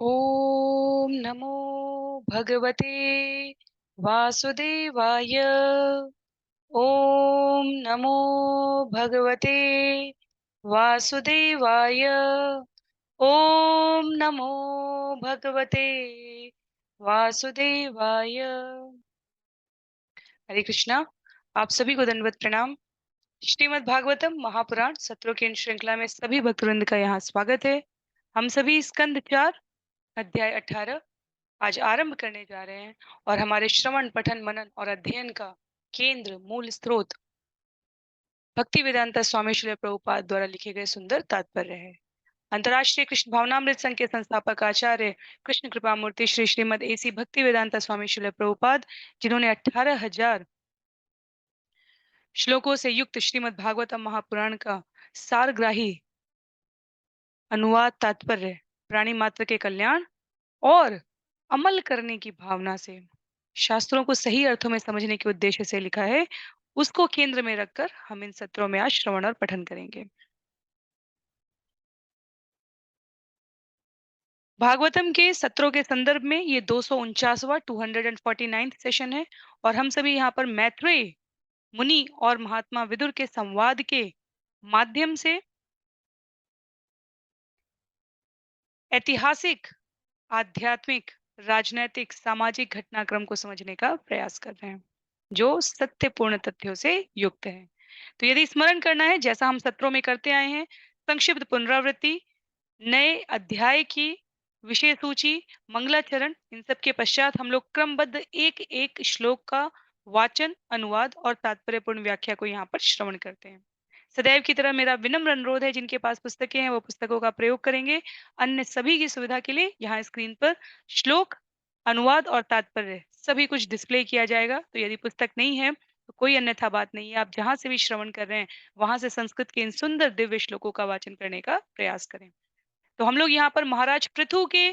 ॐ नमो भगवते वासुदेवाय। ॐ नमो भगवते वासुदेवाय। ॐ नमो भगवते वासुदेवाय। हरे कृष्णा। आप सभी को दंडवत प्रणाम। श्रीमद् भागवतम महापुराण सत्रों की इन श्रृंखला में सभी भक्तवृंद का यहाँ स्वागत है। हम सभी स्कंद 4 अध्याय 18 आज आरंभ करने जा रहे हैं और हमारे श्रवण पठन मनन और अध्ययन का केंद्र मूल स्रोत भक्ति वेदांता स्वामी श्री प्रभुपाद द्वारा लिखे गए सुंदर तात्पर्य है। अंतर्राष्ट्रीय कृष्ण भावनामृत संघ के संस्थापक आचार्य कृष्ण कृपा मूर्ति श्री श्रीमद एसी भक्ति वेदांता स्वामी श्री प्रभुपाद, जिन्होंने 18,000 श्लोकों से युक्त श्रीमद् भागवतम महापुराण का सारग्राही अनुवाद तात्पर्य प्राणी मात्र के कल्याण और अमल करने की भावना से शास्त्रों को सही अर्थों में समझने के उद्देश्य से लिखा है, उसको केंद्र में रखकर हम इन सत्रों में आज श्रवण और पठन करेंगे। भागवतम के सत्रों के संदर्भ में ये 249वां 249 सेशन है और हम सभी यहाँ पर मैत्रेय मुनि और महात्मा विदुर के संवाद के माध्यम से ऐतिहासिक, आध्यात्मिक, राजनैतिक, सामाजिक घटनाक्रम को समझने का प्रयास कर रहे हैं जो सत्यपूर्ण तथ्यों से युक्त है। तो यदि स्मरण करना है जैसा हम सत्रों में करते आए हैं, संक्षिप्त पुनरावृत्ति, नए अध्याय की विषय सूची, मंगलाचरण, इन सब के पश्चात हम लोग क्रमबद्ध एक एक श्लोक का वाचन, अनुवाद और तात्पर्यपूर्ण व्याख्या को यहाँ पर श्रवण करते हैं। सदैव की तरह मेरा विनम्र अनुरोध है, जिनके पास पुस्तकें हैं वो पुस्तकों का प्रयोग करेंगे। अन्य सभी की सुविधा के लिए यहाँ स्क्रीन पर श्लोक, अनुवाद और तात्पर्य सभी कुछ डिस्प्ले किया जाएगा। तो यदि पुस्तक नहीं है तो कोई अन्यथा बात नहीं है, आप जहां से भी श्रवण कर रहे हैं वहां से संस्कृत के इन सुंदर दिव्य श्लोकों का वाचन करने का प्रयास करें। तो हम लोग यहाँ पर महाराज पृथु के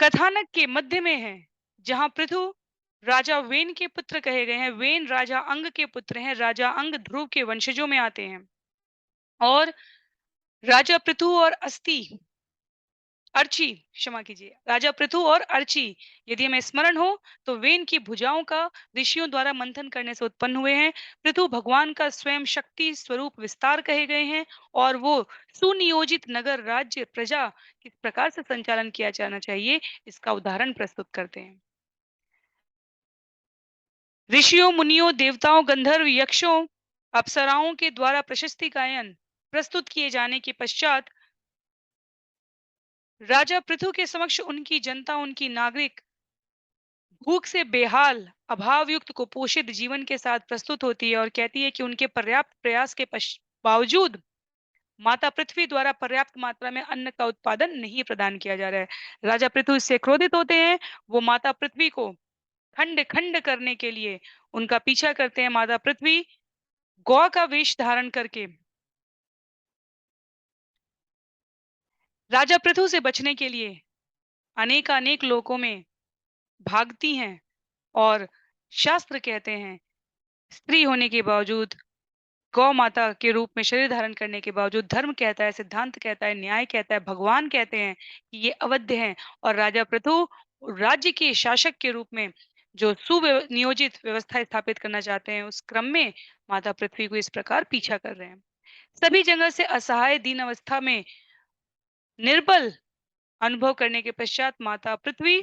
कथानक के मध्य में हैं, जहां पृथु राजा वेन के पुत्र कहे गए हैं। वेन राजा अंग के पुत्र हैं, राजा अंग ध्रुव के वंशजों में आते हैं और राजा पृथु और अस्ति अर्ची, क्षमा कीजिए, राजा पृथु और अर्ची यदि हमें स्मरण हो तो वेन की भुजाओं का ऋषियों द्वारा मंथन करने से उत्पन्न हुए हैं। पृथु भगवान का स्वयं शक्ति स्वरूप विस्तार कहे गए हैं और वो सुनियोजित नगर राज्य प्रजा किस प्रकार से संचालन किया जाना चाहिए इसका उदाहरण प्रस्तुत करते हैं। ऋषियों, मुनियों, देवताओं, गंधर्व, यक्षों, अप्सराओं के द्वारा प्रशस्ति गायन प्रस्तुत किए जाने के पश्चात राजा पृथु के समक्ष उनकी जनता, उनकी नागरिक भूख से बेहाल, अभाव युक्त कुपोषित जीवन के साथ प्रस्तुत होती है और कहती है कि उनके पर्याप्त प्रयास के बावजूद माता पृथ्वी द्वारा पर्याप्त मात्रा में अन्न का उत्पादन नहीं प्रदान किया जा रहा है। राजा पृथु इससे क्रोधित होते हैं। वो माता पृथ्वी को खंड खंड करने के लिए उनका पीछा करते हैं। माता पृथ्वी गौ का वेश धारण करके राजा पृथु से बचने के लिए अनेक अनेक लोकों में भागती हैं और शास्त्र कहते हैं स्त्री होने के बावजूद, गौ माता के रूप में शरीर धारण करने के बावजूद, धर्म कहता है, सिद्धांत कहता है, न्याय कहता है, भगवान कहते हैं कि ये अवध्य हैं और राजा पृथु राज्य के शासक के रूप में जो सुनियोजित व्यवस्था स्थापित करना चाहते हैं, उस क्रम में माता पृथ्वी को इस प्रकार पीछा कर रहे हैं। सभी जगह से असहाय दीन अवस्था में निर्बल अनुभव करने के पश्चात माता पृथ्वी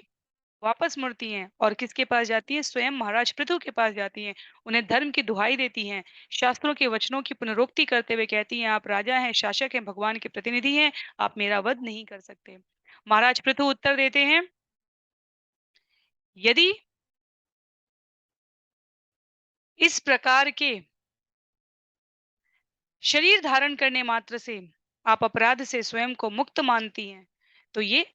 वापस मुड़ती हैं और किसके पास जाती हैं? स्वयं महाराज पृथु के पास जाती हैं। उन्हें धर्म की दुहाई देती हैं, शास्त्रों के वचनों की पुनरुक्ति करते हुए कहती हैं, आप राजा हैं, शासक हैं, भगवान के प्रतिनिधि हैं, आप मेरा वध नहीं कर सकते। महाराज पृथु उत्तर देते हैं, यदि इस प्रकार के शरीर धारण करने मात्र से आप अपराध से स्वयं को मुक्त मानती हैं तो ये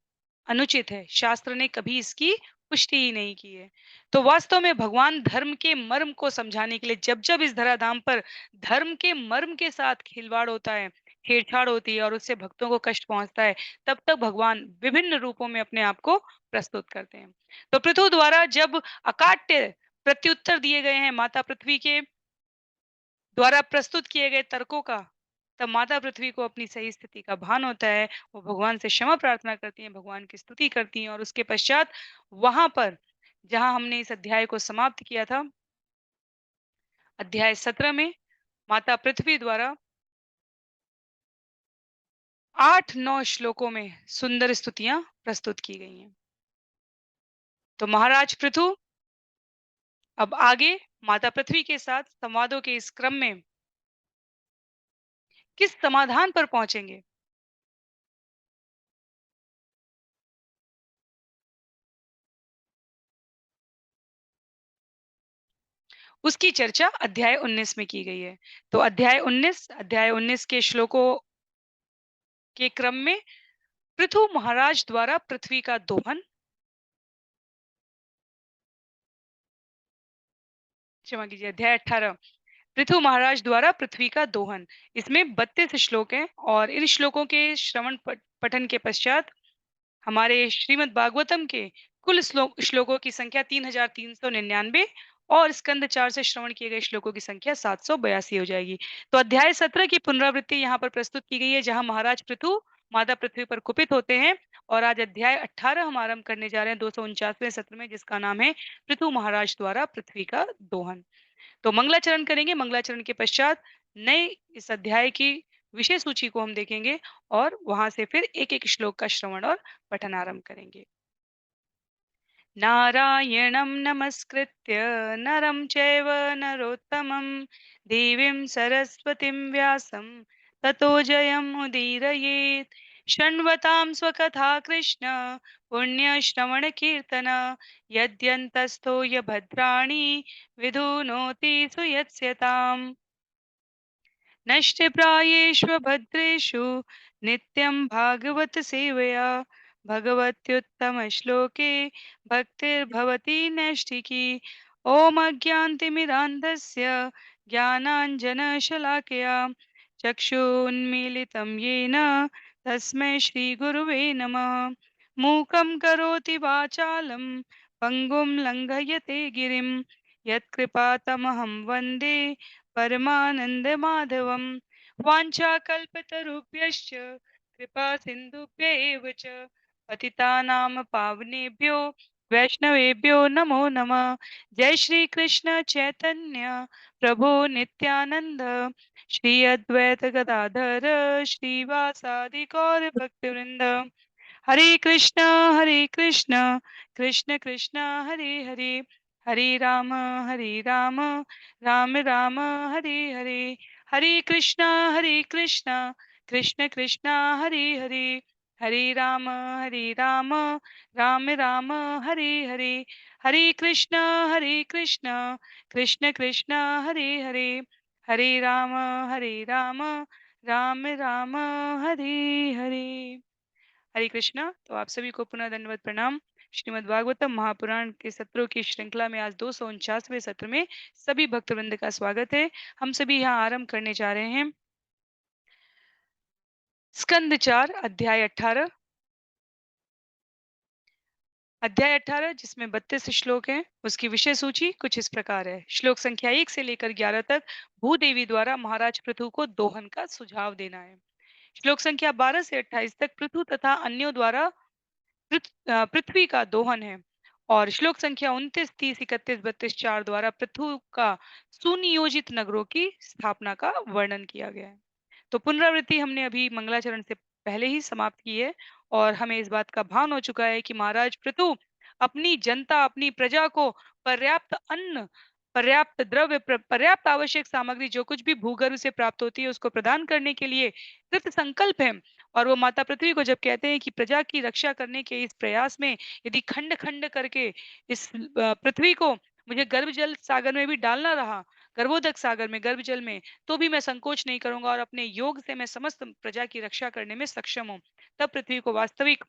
अनुचित है। शास्त्र ने कभी इसकी पुष्टि ही नहीं की है। तो वास्तव में भगवान धर्म के मर्म को समझाने के लिए जब जब इस धराधाम पर धर्म के मर्म के साथ खिलवाड़ होता है, छेड़छाड़ होती है और उससे भक्तों को कष्ट पहुंचता है, तब तक भगवान विभिन्न रूपों में अपने आप को प्रस्तुत करते हैं। तो पृथु द्वारा जब अकाट्य प्रत्युत्तर दिए गए हैं माता पृथ्वी के द्वारा प्रस्तुत किए गए तर्कों का, तब माता पृथ्वी को अपनी सही स्थिति का भान होता है। वो भगवान से क्षमा प्रार्थना करती हैं, भगवान की स्तुति करती हैं और उसके पश्चात वहाँ पर जहाँ हमने इस अध्याय को समाप्त किया था, अध्याय 17 में माता पृथ्वी द्वारा 8-9 श्लोकों में सुंदर स्तुतियाँ प्रस्तुत की गई हैं। तो महाराज पृथु अब आगे माता पृथ्वी के साथ संवादों के इस क्रम में किस समाधान पर पहुंचेंगे, उसकी चर्चा अध्याय 19 में की गई है। तो अध्याय 19 के श्लोकों के क्रम में पृथु महाराज द्वारा पृथ्वी का दोहन, क्षमा कीजिए, अध्याय 18 पृथु महाराज द्वारा पृथ्वी का दोहन। इसमें 32 श्लोक हैं और इन श्लोकों के श्रवण पठन के पश्चात हमारे श्रीमद् भागवतम के कुल श्लोकों की संख्या 3399 और स्कंद 4 से श्रवण किए गए श्लोकों की संख्या 782 हो जाएगी। तो अध्याय 17 की पुनरावृत्ति यहाँ पर प्रस्तुत की गई है, जहाँ महाराज पृथु माता पृथ्वी पर कुपित होते हैं। और आज अध्याय 18 हम आरंभ करने जा रहे हैं 249वें सत्र में, जिसका नाम है पृथु महाराज द्वारा पृथ्वी का दोहन। तो मंगलाचरण करेंगे, मंगलाचरण के पश्चात नए इस अध्याय की विषय सूची को हम देखेंगे और वहां से फिर एक एक श्लोक का श्रवण और पठन आरंभ करेंगे। नारायणं नमस्कृत्य नरं चैव नरोत्तमं देवीं सरस्वतीं व्यासं ततो जयमुदीरयेत्। शृण्वतां स्वकथा कृष्ण पुण्यश्रवणकीर्तन यद्यन्तस्थो य भद्राणि विधुनोति सुयत्स्यताम्। नष्टप्रायेष्वभद्रेषु नित्यं भागवत सेवया भगवत्युत्तमश्लोके भक्तिर्भवति नैष्ठिकी। ॐ अज्ञानतिमिरान्धस्य ज्ञानाञ्जनशलाकया चक्षुन्मीलितं येन तस्मै श्रीगुरुवे नमः। मूकं करोति वाचालं पङ्गुं लङ्घयते गिरिं यत्कृपातमहं वन्दे परमानन्दमाधवं। वाञ्छाकल्पतरुभ्यश्च कृपा सिन्धुभ्य एव च पतितानां पावनेभ्यो वैष्णवेभ्यो नमो नमः। जय श्री कृष्ण चैतन्य प्रभु नित्यानंद श्री अद्वैत गदाधर श्रीवासादि गौर भक्तवृंद। हरे कृष्ण कृष्ण कृष्ण हरे हरे, हरे राम राम राम हरे हरे। हरे कृष्ण कृष्ण कृष्ण हरे हरे, हरे राम राम राम हरे हरे। हरे कृष्ण कृष्ण कृष्ण हरे हरे, हरे राम राम राम हरे हरे। हरे कृष्णा। तो आप सभी को पुनः दंडवत प्रणाम। श्रीमद् भागवतम महापुराण के सत्रों की श्रृंखला में आज 249वें सत्र में सभी भक्तवृंद का स्वागत है। हम सभी यहाँ आरंभ करने जा रहे हैं स्कंद 4 अध्याय 18 जिसमें 32 श्लोक हैं। उसकी विषय सूची कुछ इस प्रकार है। श्लोक संख्या 1 से लेकर 11 तक भूदेवी द्वारा महाराज पृथु को दोहन का सुझाव देना है। श्लोक संख्या 12 से 28 तक पृथु तथा अन्यों द्वारा पृथ्वी का दोहन है। और श्लोक संख्या 29, 30, 31, 32, 4 द्वारा पृथु का सुनियोजित नगरों की स्थापना का वर्णन किया गया है। तो पुनरावृत्ति हमने अभी मंगलाचरण से पहले ही समाप्त की है और हमें इस बात का भान हो चुका है कि महाराज पृथु अपनी जनता, अपनी प्रजा को पर्याप्त अन्न, पर्याप्त द्रव्य, पर्याप्त आवश्यक सामग्री जो कुछ भी भूगर्भ से प्राप्त होती है उसको प्रदान करने के लिए कृत संकल्प है। और वो माता पृथ्वी को जब कहते हैं कि प्रजा की रक्षा करने के इस प्रयास में यदि खंड खंड करके इस पृथ्वी को मुझे गर्भ जल सागर में भी डालना रहा, गर्भोदक सागर में, गर्भ जल में, तो भी मैं संकोच नहीं करूंगा और अपने योग से मैं समस्त प्रजा की रक्षा करने में सक्षम हूँ। तब पृथ्वी को वास्तविक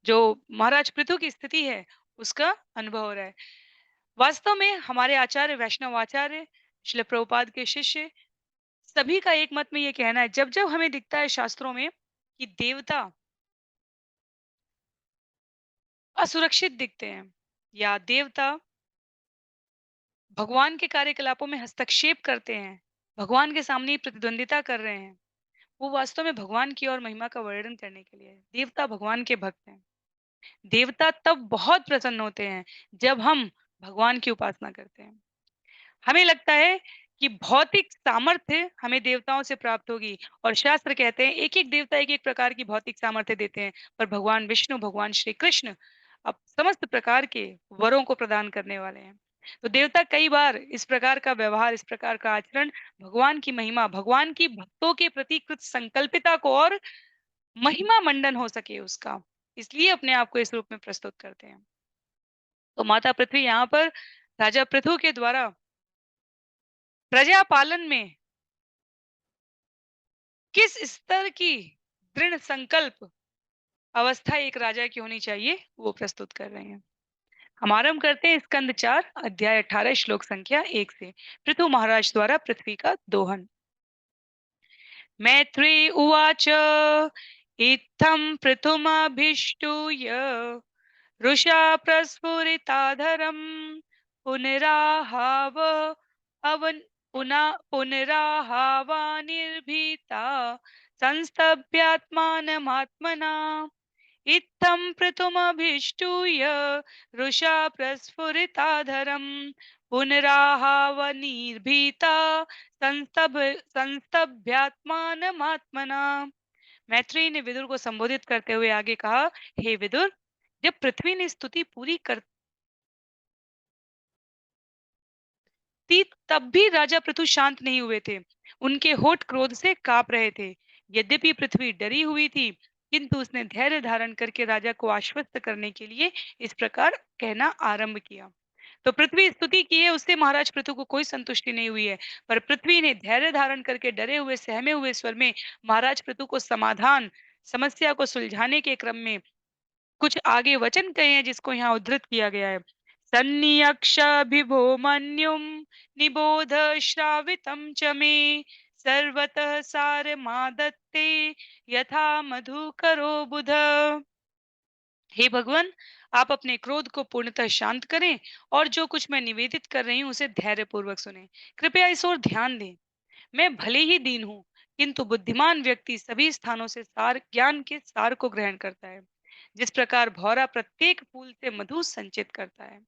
जो महाराज पृथु की स्थिति है उसका अनुभव हो रहा है। वास्तव में हमारे आचार्य, वैष्णव आचार्य, श्रील प्रभुपाद के शिष्य सभी का एक मत में ये कहना है, जब जब हमें दिखता है शास्त्रों में कि देवता असुरक्षित दिखते हैं या देवता भगवान के कार्यकलापों में हस्तक्षेप करते हैं, भगवान के सामने ही प्रतिद्वंदिता कर रहे हैं। वो वास्तव में भगवान की और महिमा का वर्णन करने के लिए है। देवता भगवान के भक्त हैं। देवता तब बहुत प्रसन्न होते हैं जब हम भगवान की उपासना करते हैं। हमें लगता है कि भौतिक सामर्थ्य हमें देवताओं से प्राप्त होगी और शास्त्र कहते हैं एक-एक देवता एक-एक प्रकार की भौतिक सामर्थ्य देते हैं, पर भगवान विष्णु, भगवान श्री कृष्ण अब समस्त प्रकार के वरों को प्रदान करने वाले हैं। तो देवता कई बार इस प्रकार का व्यवहार, इस प्रकार का आचरण भगवान की महिमा, भगवान की भक्तों के प्रति कृत संकल्पिता को और महिमा मंडन हो सके उसका, इसलिए अपने आप को इस रूप में प्रस्तुत करते हैं। तो माता पृथ्वी यहाँ पर राजा पृथु के द्वारा प्रजा पालन में किस स्तर की दृढ़ संकल्प अवस्था एक राजा की होनी चाहिए वो प्रस्तुत कर रहे हैं। हम आरंभ करते हैं स्कंद 4 अध्याय 18 श्लोक संख्या 1 से। पृथु महाराज द्वारा पृथ्वी का दोहन। मैत्री उवाच इत्थं पृथुमभिष्टूय रुषा प्रस्फुरिताधरं पुनराहाव अवन पुनराहावानिर्भीता संस्तभ्यात्मानमात्मना इत्थं पृथुमभिष्टूय रुषा प्रस्फुरिताधरं पुनराहावनिर्भीता संस्तभ्यात्मानमात्मना। मैत्रेयी ने विदुर को संबोधित करते हुए आगे कहा, हे विदुर, जब पृथ्वी ने स्तुति पूरी कर थी तब भी राजा पृथु शांत नहीं हुए थे। उनके होठ क्रोध से कांप रहे थे। यद्यपि पृथ्वी डरी हुई थी, किंतु उसने धैर्य धारण करके राजा को आश्वस्त करने के लिए इस प्रकार कहना आरंभ किया। तो पृथ्वी स्तुति की है, उससे महाराज पृथु को कोई संतुष्टि नहीं हुई है, पर पृथ्वी ने धैर्य धारण करके डरे हुए, सहमे हुए स्वर में महाराज पृथु को समाधान, समस्या को सुलझाने के क्रम में कुछ आगे वचन कहे हैं जिसको यहाँ उद्धृत किया गया है। सन्नियक्ष विभो मन्युम निबोध श्रावितम च मे सर्वतः सारमादत्ते यथा मधु करो बुध। हे भगवान, आप अपने क्रोध को पूर्णतः शांत करें और जो कुछ मैं निवेदित कर रही हूँ उसे धैर्य पूर्वक सुने। कृपया इस ओर ध्यान दें। मैं भले ही दीन हूँ, किंतु बुद्धिमान व्यक्ति सभी स्थानों से सार ज्ञान के सार को ग्रहण करता है, जिस प्रकार भौरा प्रत्येक फूल से मधु संचित करता है।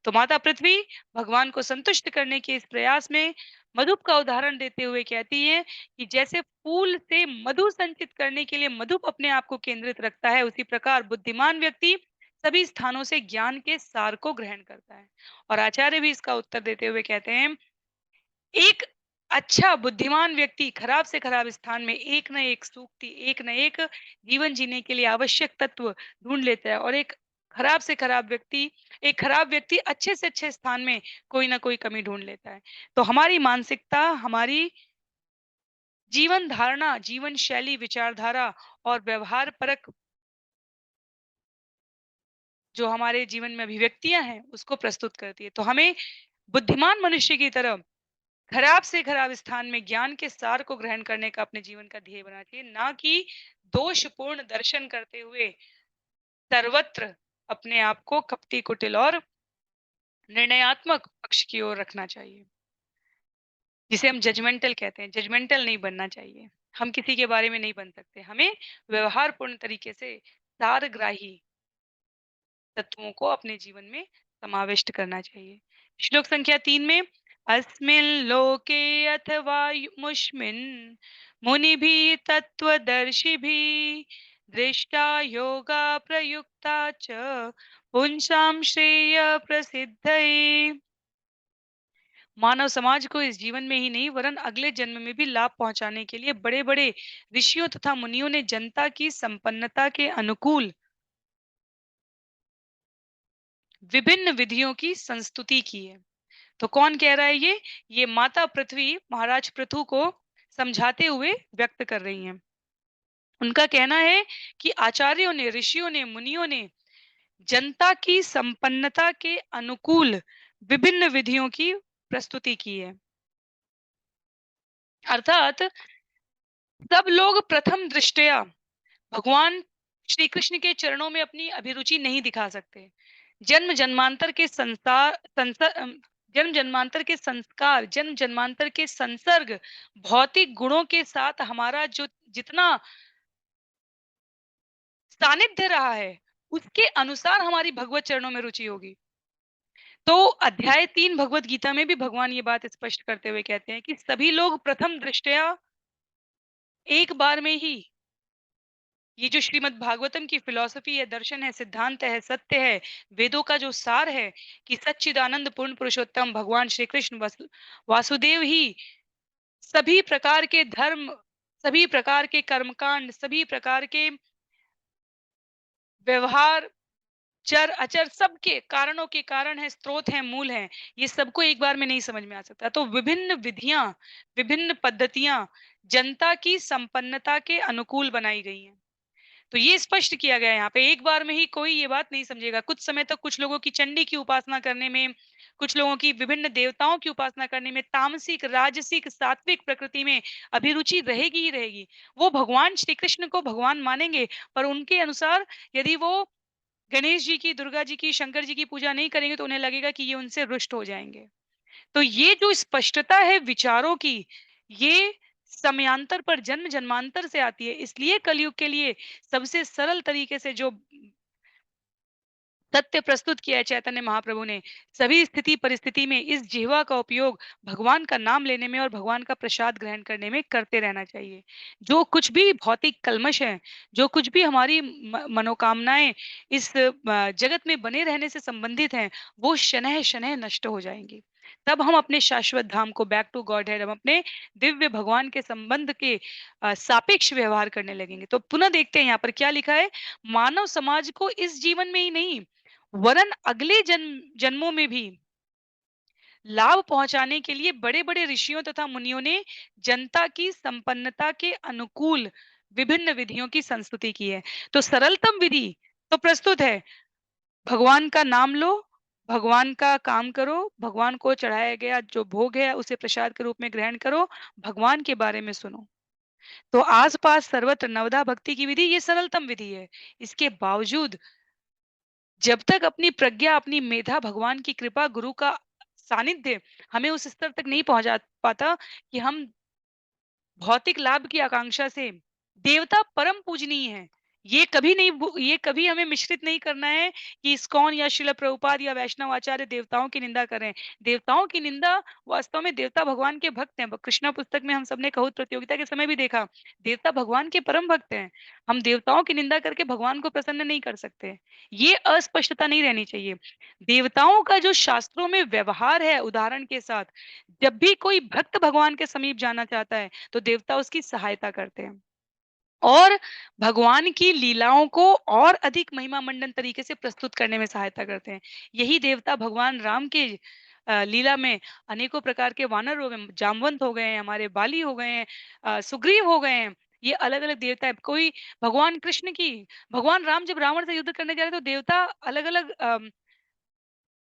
तो माता पृथ्वी भगवान को संतुष्ट करने के इस प्रयास में मधुप का उदाहरण देते हुए कहती है कि जैसे फूल से मधु संचित करने के लिए मधुप अपने आप को केंद्रित रखता है, उसी प्रकार बुद्धिमान व्यक्ति सभी स्थानों से ज्ञान के सार को ग्रहण करता है। और आचार्य भी इसका उत्तर देते हुए कहते हैं, एक अच्छा बुद्धिमान व्यक्ति खराब से खराब स्थान में एक न एक सूक्ति, एक न एक जीवन जीने के लिए आवश्यक तत्व ढूंढ लेता है और एक खराब व्यक्ति अच्छे से अच्छे स्थान में कोई ना कोई कमी ढूंढ लेता है। तो हमारी मानसिकता, हमारी जीवन धारणा, जीवन शैली, विचारधारा और व्यवहार परक जो हमारे जीवन में अभिव्यक्तियां हैं उसको प्रस्तुत करती है। तो हमें बुद्धिमान मनुष्य की तरह खराब से खराब स्थान में ज्ञान के सार को ग्रहण करने का अपने जीवन का ध्येय बनाना चाहिए, ना कि दोषपूर्ण दर्शन करते हुए सर्वत्र अपने आप को कपटी कुटिल और निर्णयात्मक पक्ष की ओर रखना चाहिए, जिसे हम जजमेंटल कहते हैं। जजमेंटल नहीं बनना चाहिए। हम किसी के बारे में नहीं बन सकते। हमें व्यवहारपूर्ण तरीके से सारग्राही तत्वों को अपने जीवन में समाविष्ट करना चाहिए। श्लोक संख्या 3 में अस्मिन् लोके अथवा मुष्मिन् मुनिभिः तत्त्वदर्शिभिः दृष्टा योगा प्रयुक्ता च पुंसां श्रेय प्रसिद्धये। मानव समाज को इस जीवन में ही नहीं वरन अगले जन्म में भी लाभ पहुंचाने के लिए बड़े-बड़े ऋषियों तथा मुनियों ने जनता की संपन्नता के अनुकूल विभिन्न विधियों की संस्तुति की है। तो कौन कह रहा है ये? ये माता पृथ्वी महाराज पृथु को समझाते हुए व्यक्त कर रही हैं। उनका कहना है कि आचार्यों ने, ऋषियों ने, मुनियों ने जनता की संपन्नता के अनुकूल विभिन्न विधियों की प्रस्तुति की है। अर्थात सब लोग प्रथम दृष्टया भगवान श्री कृष्ण के चरणों में अपनी अभिरुचि नहीं दिखा सकते। जन्म जन्मांतर के जन्म जन्मांतर के संस्कार, जन्म जन्मांतर के संसर्ग, भौतिक गुणों के साथ हमारा जो जितना सानिध्य रहा है, उसके अनुसार हमारी भगवत चरणों में रुचि होगी। तो अध्याय 3 भगवत गीता में भी भगवान ये बात स्पष्ट करते हुए कहते हैं कि सभी लोग प्रथम दृष्टया एक बार में ही ये जो श्रीमद् भागवतम की फिलॉसफी है, दर्शन है, सिद्धांत है, सत्य है, वेदों का जो सार है कि सच्चिदानंद पूर्ण पुरुषोत्तम भगवान श्री कृष्ण वासुदेव ही सभी प्रकार के धर्म, सभी प्रकार के कर्मकांड, सभी प्रकार के व्यवहार, चर अचर सबके कारणों के कारण है, स्रोत है, मूल है। ये सबको एक बार में नहीं समझ में आ सकता। तो विभिन्न विधियां, विभिन्न पद्धतियां जनता की संपन्नता के अनुकूल बनाई गई हैं। तो ये स्पष्ट किया गया है यहाँ पे, एक बार में ही कोई ये बात नहीं समझेगा। कुछ समय तक कुछ लोगों की चंडी की उपासना करने में, कुछ लोगों की विभिन्न देवताओं की उपासना करने में, तामसिक, राजसिक, सात्विक प्रकृति में अभिरुचि रहेगी ही रहेगी। वो भगवान श्री कृष्ण को भगवान मानेंगे, पर उनके अनुसार यदि वो गणेश जी की, दुर्गा जी की, शंकर जी की पूजा नहीं करेंगे तो उन्हें लगेगा कि ये उनसे रुष्ट हो जाएंगे। तो ये जो स्पष्टता है विचारों की, ये समयांतर पर जन्म जन्मांतर से आती है। इसलिए कलयुग के लिए सबसे सरल तरीके से जो सत्य प्रस्तुत किया है चैतन्य महाप्रभु ने, सभी स्थिति परिस्थिति में इस जिह्वा का उपयोग भगवान का नाम लेने में और भगवान का प्रसाद ग्रहण करने में करते रहना चाहिए। जो कुछ भी भौतिक कल्मश है, जो कुछ भी हमारी मनोकामनाएं इस जगत में बने रहने से संबंधित हैं, वो शनैः शनैः नष्ट हो जाएंगी। तब हम अपने शाश्वत धाम को, बैक टू गॉड हेड, हम अपने दिव्य भगवान के संबंध के सापेक्ष व्यवहार करने लगेंगे। तो पुनः देखते हैं यहाँ पर क्या लिखा है। मानव समाज को इस जीवन में ही नहीं, वरन अगले जन्मों में भी लाभ पहुंचाने के लिए बड़े-बड़े ऋषियों तथा मुनियों ने जनता की संपन्नता के अनुकूल विभिन्न विधियों की संस्तुति की है। तो सरलतम विधि तो प्रस्तुत है। भगवान का नाम लो, भगवान का काम करो, भगवान को चढ़ाया गया जो भोग है उसे प्रसाद के रूप में ग्रहण करो, भगवान के बारे में सुनो। तो आस-पास सर्वत्र नवधा भक्ति की विधि ये सरलतम विधि है। इसके बावजूद जब तक अपनी प्रज्ञा, अपनी मेधा, भगवान की कृपा, गुरु का सानिध्य हमें उस स्तर तक नहीं पहुँचा पाता कि हम भौतिक लाभ की आकांक्षा से देवता परम पूजनीय है। ये कभी हमें मिश्रित नहीं करना है कि इस्कॉन या श्रील प्रभुपाद या वैष्णव आचार्य देवताओं की निंदा कर रहे हैं। देवताओं की निंदा, वास्तव में देवता भगवान के भक्त हैं। कृष्णा पुस्तक में हम सबने कहूत प्रतियोगिता के समय भी देखा, देवता भगवान के परम भक्त हैं। हम देवताओं की निंदा करके भगवान को प्रसन्न नहीं कर सकते। ये अस्पष्टता नहीं रहनी चाहिए। देवताओं का जो शास्त्रों में व्यवहार है उदाहरण के साथ, जब भी कोई भक्त भगवान के समीप जाना चाहता है तो देवता उसकी सहायता करते हैं और भगवान की लीलाओं को और अधिक महिमा मंडन तरीके से प्रस्तुत करने में सहायता करते हैं। यही देवता भगवान राम के लीला में अनेकों प्रकार के वानर हो गए, जामवंत हो गए हैं, हमारे बाली हो गए हैं, सुग्रीव हो गए हैं। ये अलग-अलग देवता है। कोई भगवान कृष्ण की, भगवान राम जब रावण से युद्ध करने जा रहे तो देवता अलग-अलग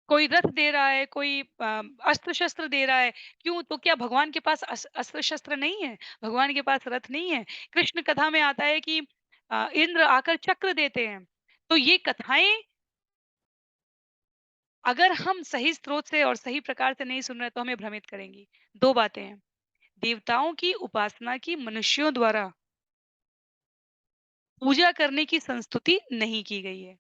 कोई रथ दे रहा है, कोई अस्त्र-शस्त्र दे रहा है। क्यों? तो क्या भगवान के पास अस्त्र-शस्त्र नहीं है? भगवान के पास रथ नहीं है? कृष्ण कथा में आता है कि इंद्र आकर चक्र देते हैं। तो ये कथाएँ अगर हम सही स्रोत से और सही प्रकार से नहीं सुन रहे तो हमें भ्रमित करेंगी। 2 बातें हैं। देवताओं की उपासना की मनुष्यों द्वारा पूजा करने की संस्तुति नहीं की गई है।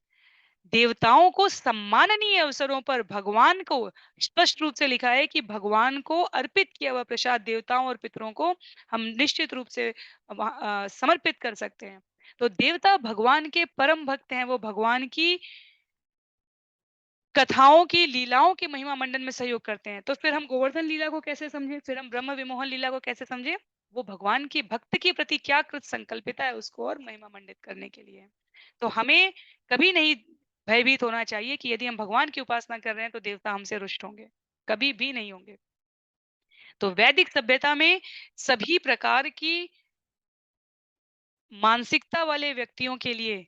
देवताओं को सम्माननीय अवसरों पर भगवान को स्पष्ट रूप से लिखा है कि भगवान को अर्पित किया हुआ प्रसाद देवताओं और पितरों को हम निश्चित रूप से समर्पित कर सकते हैं। तो देवता भगवान के परम भक्त हैं, वो भगवान की कथाओं की, लीलाओं की महिमा मंडन में सहयोग करते हैं। तो फिर हम गोवर्धन लीला को कैसे समझें? फिर हम ब्रह्म विमोहन लीला को कैसे समझें? वो भगवान की भक्त के प्रति क्या कृत संकल्पिता है उसको और महिमा मंडित करने के लिए है। तो हमें कभी नहीं भयभीत होना चाहिए कि यदि हम भगवान की उपासना कर रहे हैं तो देवता हमसे रुष्ट होंगे। कभी भी नहीं होंगे। तो वैदिक सभ्यता में सभी प्रकार की मानसिकता वाले व्यक्तियों के लिए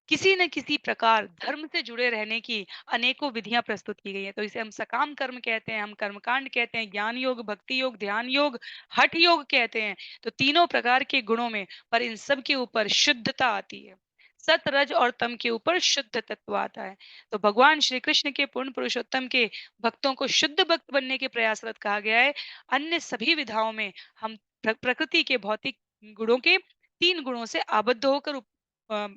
किसी न किसी प्रकार धर्म से जुड़े रहने की अनेकों विधियां प्रस्तुत की गई हैं। तो इसे हम सकाम कर्म कहते हैं, हम कर्मकांड कहते हैं, ज्ञान योग, भक्ति योग, ध्यान योग, हठ योग कहते हैं। तो तीनों प्रकार के गुणों में, पर इन सब के ऊपर शुद्धता आती है। सत, रज और तम के ऊपर शुद्ध तत्व आता है। तो भगवान श्री कृष्ण के पूर्ण पुरुषोत्तम के भक्तों को शुद्ध भक्त बनने के प्रयासरत कहा गया है। अन्य सभी विधाओं में हम प्रकृति के भौतिक गुणों के 3 गुणों से आबद्ध होकर अ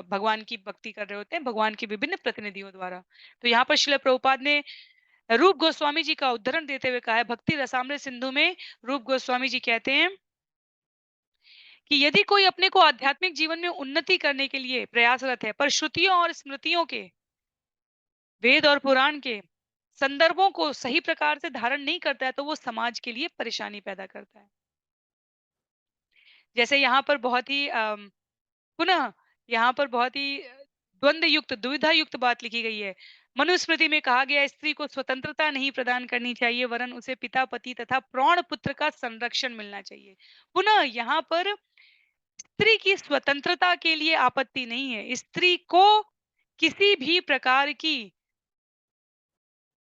भगवान की भक्ति कर रहे होते हैं, भगवान के विभिन्न प्रतिनिधियों द्वारा। तो यहाँ पर श्रील प्रभुपाद ने रूप गोस्वामी जी का उद्धरण देते हुए कहा है, भक्ति रसामृत सिंधु में रूप गोस्वामी जी कहते हैं कि यदि कोई अपने को आध्यात्मिक जीवन में उन्नति करने के लिए प्रयासरत है, पर श्रुतियों और स्मृतियों के, वेद और पुराण के संदर्भों को सही प्रकार से धारण नहीं करता है, तो वो समाज के लिए परेशानी पैदा करता है। जैसे यहाँ पर बहुत ही पुनः यहाँ पर बहुत ही द्वंद्व युक्त, दुविधा युक्त बात लिखी गई है। मनुस्मृति में कहा गया है, स्त्री को स्वतंत्रता नहीं प्रदान करनी चाहिए, वरन उसे पिता, पति तथा प्रौढ़ पुत्र का संरक्षण मिलना चाहिए। पुनः यहाँ पर स्त्री की स्वतंत्रता के लिए आपत्ति नहीं है। स्त्री को किसी भी प्रकार की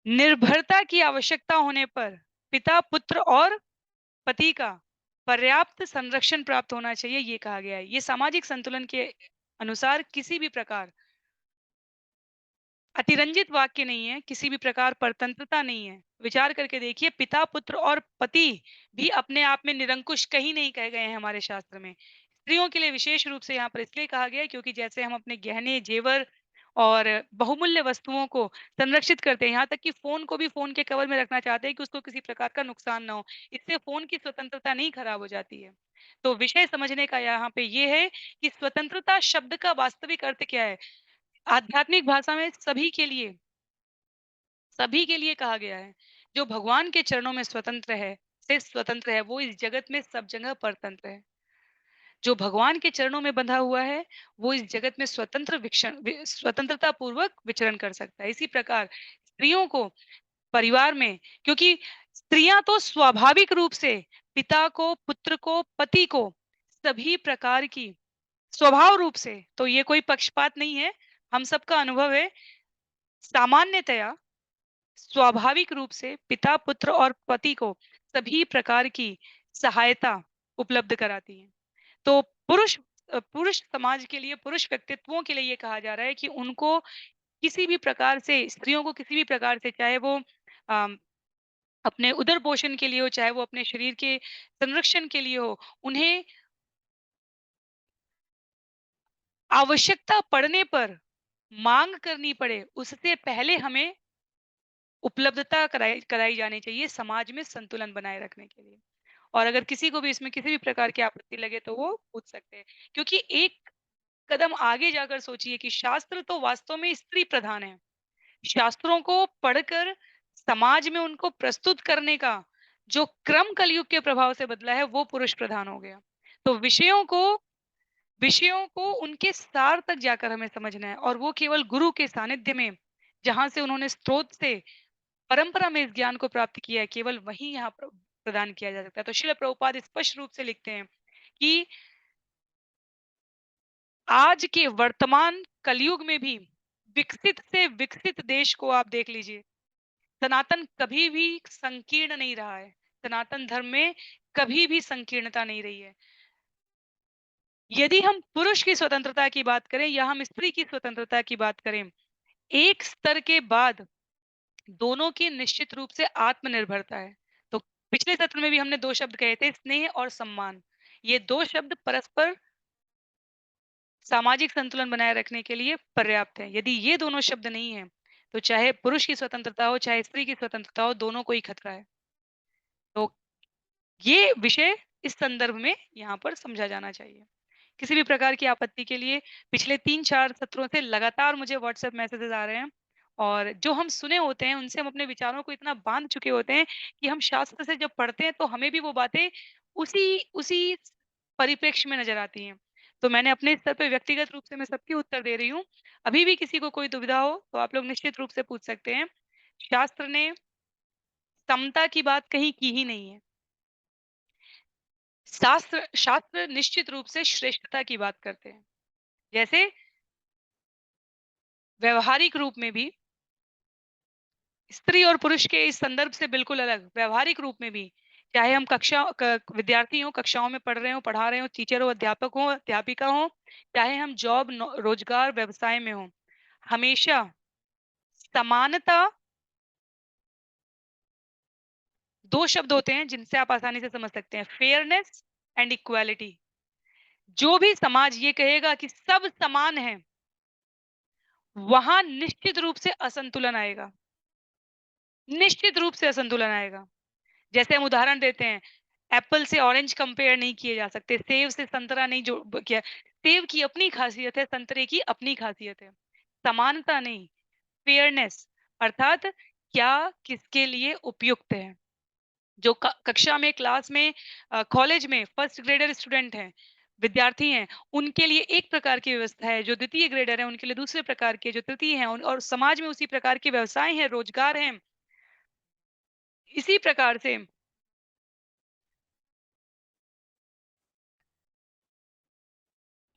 निर्भरता की आवश्यकता होने पर पिता, पुत्र और पति का पर्याप्त संरक्षण प्राप्त होना चाहिए, ये कहा गया है। ये सामाजिक संतुलन के अनुसार किसी भी प्रकार अतिरंजित वाक्य नहीं है, किसी भी प्रकार परतंत्रता नहीं है। विचार करके देखिए, पिता, पुत्र और पति भी अपने आप में निरंकुश कहीं नहीं कहे गए हैं हमारे शास्त्र में। स्त्रियों के लिए विशेष रूप से यहाँ पर इसलिए कहा गया है क्योंकि जैसे हम अपने गहने, जेवर और बहुमूल्य वस्तुओं को संरक्षित करते हैं, यहाँ तक कि फ़ोन को भी फ़ोन के कवर में रखना चाहते हैं कि उसको किसी प्रकार का नुकसान ना हो। इससे फ़ोन की स्वतंत्रता नहीं खराब हो जाती है। तो विषय समझने का यहाँ पे ये है कि स्वतंत्रता शब्द का वास्तविक अर्थ क्या है? आध्यात्मिक भाषा में सभी के लिए कहा गया है। जो भगवान के चरणों में स्वतंत्र है, वो इस जगत में सब जगह परतंत्र है। जो भगवान के चरणों में बंधा हुआ है, वो इस जगत में स्वतंत्रता पूर्वक विचरण कर सकता है। इसी प्रकार स्त्रियों को परिवार में, क्योंकि स्त्रियाँ तो स्वाभाविक रूप से पिता को, पुत्र को, पति को सभी प्रकार की स्वभाव रूप से, तो ये कोई पक्षपात नहीं है, हम सबका अनुभव है, सामान्यतया स्वाभाविक रूप से पिता, पुत्र और पति को सभी प्रकार की सहायता उपलब्ध कराती हैं। तो पुरुष समाज के लिए, पुरुष व्यक्तित्वों के लिए ये कहा जा रहा है कि उनको किसी भी प्रकार से, स्त्रियों को किसी भी प्रकार से, चाहे वो अम, अपने उदर पोषण के लिए हो, चाहे वो अपने शरीर के संरक्षण के लिए हो, उन्हें आवश्यकता पड़ने पर मांग करनी पड़े, उससे पहले हमें उपलब्धता कराई कराई जानी चाहिए समाज में संतुलन बनाए रखने के लिए। और अगर किसी को भी इसमें किसी भी प्रकार की आपत्ति लगे तो वो पूछ सकते हैं। क्योंकि एक कदम आगे जाकर सोचिए कि शास्त्र तो वास्तव में स्त्री प्रधान है। शास्त्रों को पढ़कर समाज में उनको प्रस्तुत करने का जो क्रम कलयुग के प्रभाव से बदला है वो पुरुष प्रधान हो गया। तो विषयों को उनके सार तक जाकर हमें समझना है और वो केवल गुरु के सानिध्य में, जहाँ से उन्होंने स्रोत से परंपरा में इस ज्ञान को प्राप्त किया है, केवल वही यहाँ प्रदान किया जा सकता है। तो श्रील प्रभुपाद स्पष्ट रूप से लिखते हैं कि आज के वर्तमान कलयुग में भी विकसित से विकसित देश को आप देख लीजिए, सनातन कभी भी संकीर्ण नहीं रहा है। सनातन धर्म में कभी भी संकीर्णता नहीं रही है। यदि हम पुरुष की स्वतंत्रता की बात करें या हम स्त्री की स्वतंत्रता की बात करें, एक स्तर के बाद दोनों की निश्चित रूप से आत्मनिर्भरता है। तो पिछले सत्र में भी हमने 2 शब्द कहे थे, स्नेह और सम्मान। ये 2 शब्द परस्पर सामाजिक संतुलन बनाए रखने के लिए पर्याप्त हैं। यदि ये दोनों शब्द नहीं हैं, तो चाहे पुरुष की स्वतंत्रता हो, चाहे स्त्री की स्वतंत्रता हो, दोनों को ही खतरा है। तो ये विषय इस संदर्भ में यहाँ पर समझा जाना चाहिए। किसी भी प्रकार की आपत्ति के लिए पिछले 3-4 सत्रों से लगातार मुझे व्हाट्सएप मैसेजेस आ रहे हैं और जो हम सुने होते हैं, उनसे हम अपने विचारों को इतना बाँध चुके होते हैं कि हम शास्त्र से जब पढ़ते हैं, तो हमें भी वो बातें उसी उसी परिप्रेक्ष्य में नज़र आती हैं। तो मैंने अपने स्तर पे व्यक्तिगत रूप से मैं सबके उत्तर दे रही हूँ। अभी भी किसी को कोई दुविधा हो, तो आप लोग निश्चित रूप से पूछ सकते हैं। शास्त्र ने समता की बात कहीं की ही नहीं है। शास्त्र शास्त्र निश्चित रूप से श्रेष्ठता की बात करते हैं। जैसे व्यावहारिक रूप में भी स्त्री और पुरुष के इस संदर्भ से बिल्कुल अलग, व्यावहारिक रूप में भी चाहे हम विद्यार्थी हों, कक्षाओं में पढ़ रहे हों, पढ़ा रहे हों, टीचर हो, अध्यापक हों, अध्यापिका हों, चाहे हम रोजगार, व्यवसाय में हों, हमेशा समानता 2 शब्द होते हैं जिनसे आप आसानी से समझ सकते हैं, फेयरनेस एंड इक्वालिटी। जो भी समाज ये कहेगा कि सब समान हैं, वहाँ निश्चित रूप से असंतुलन आएगा। निश्चित रूप से असंतुलन आएगा। जैसे हम उदाहरण देते हैं, एप्पल से ऑरेंज कंपेयर नहीं किए जा सकते, सेब से संतरा नहीं जो ब क्या सेब की अपनी खासियत है, संतरे की अपनी खासियत है। समानता नहीं, फेयरनेस अर्थात क्या किसके लिए उपयुक्त है। जो कक्षा में, क्लास में कॉलेज में फर्स्ट ग्रेडर स्टूडेंट हैं, विद्यार्थी हैं, उनके लिए एक प्रकार की व्यवस्था है, जो द्वितीय ग्रेडर हैं, उनके लिए दूसरे प्रकार के, जो तृतीय हैं और समाज में उसी प्रकार के व्यवसाय हैं, रोजगार हैं। इसी प्रकार से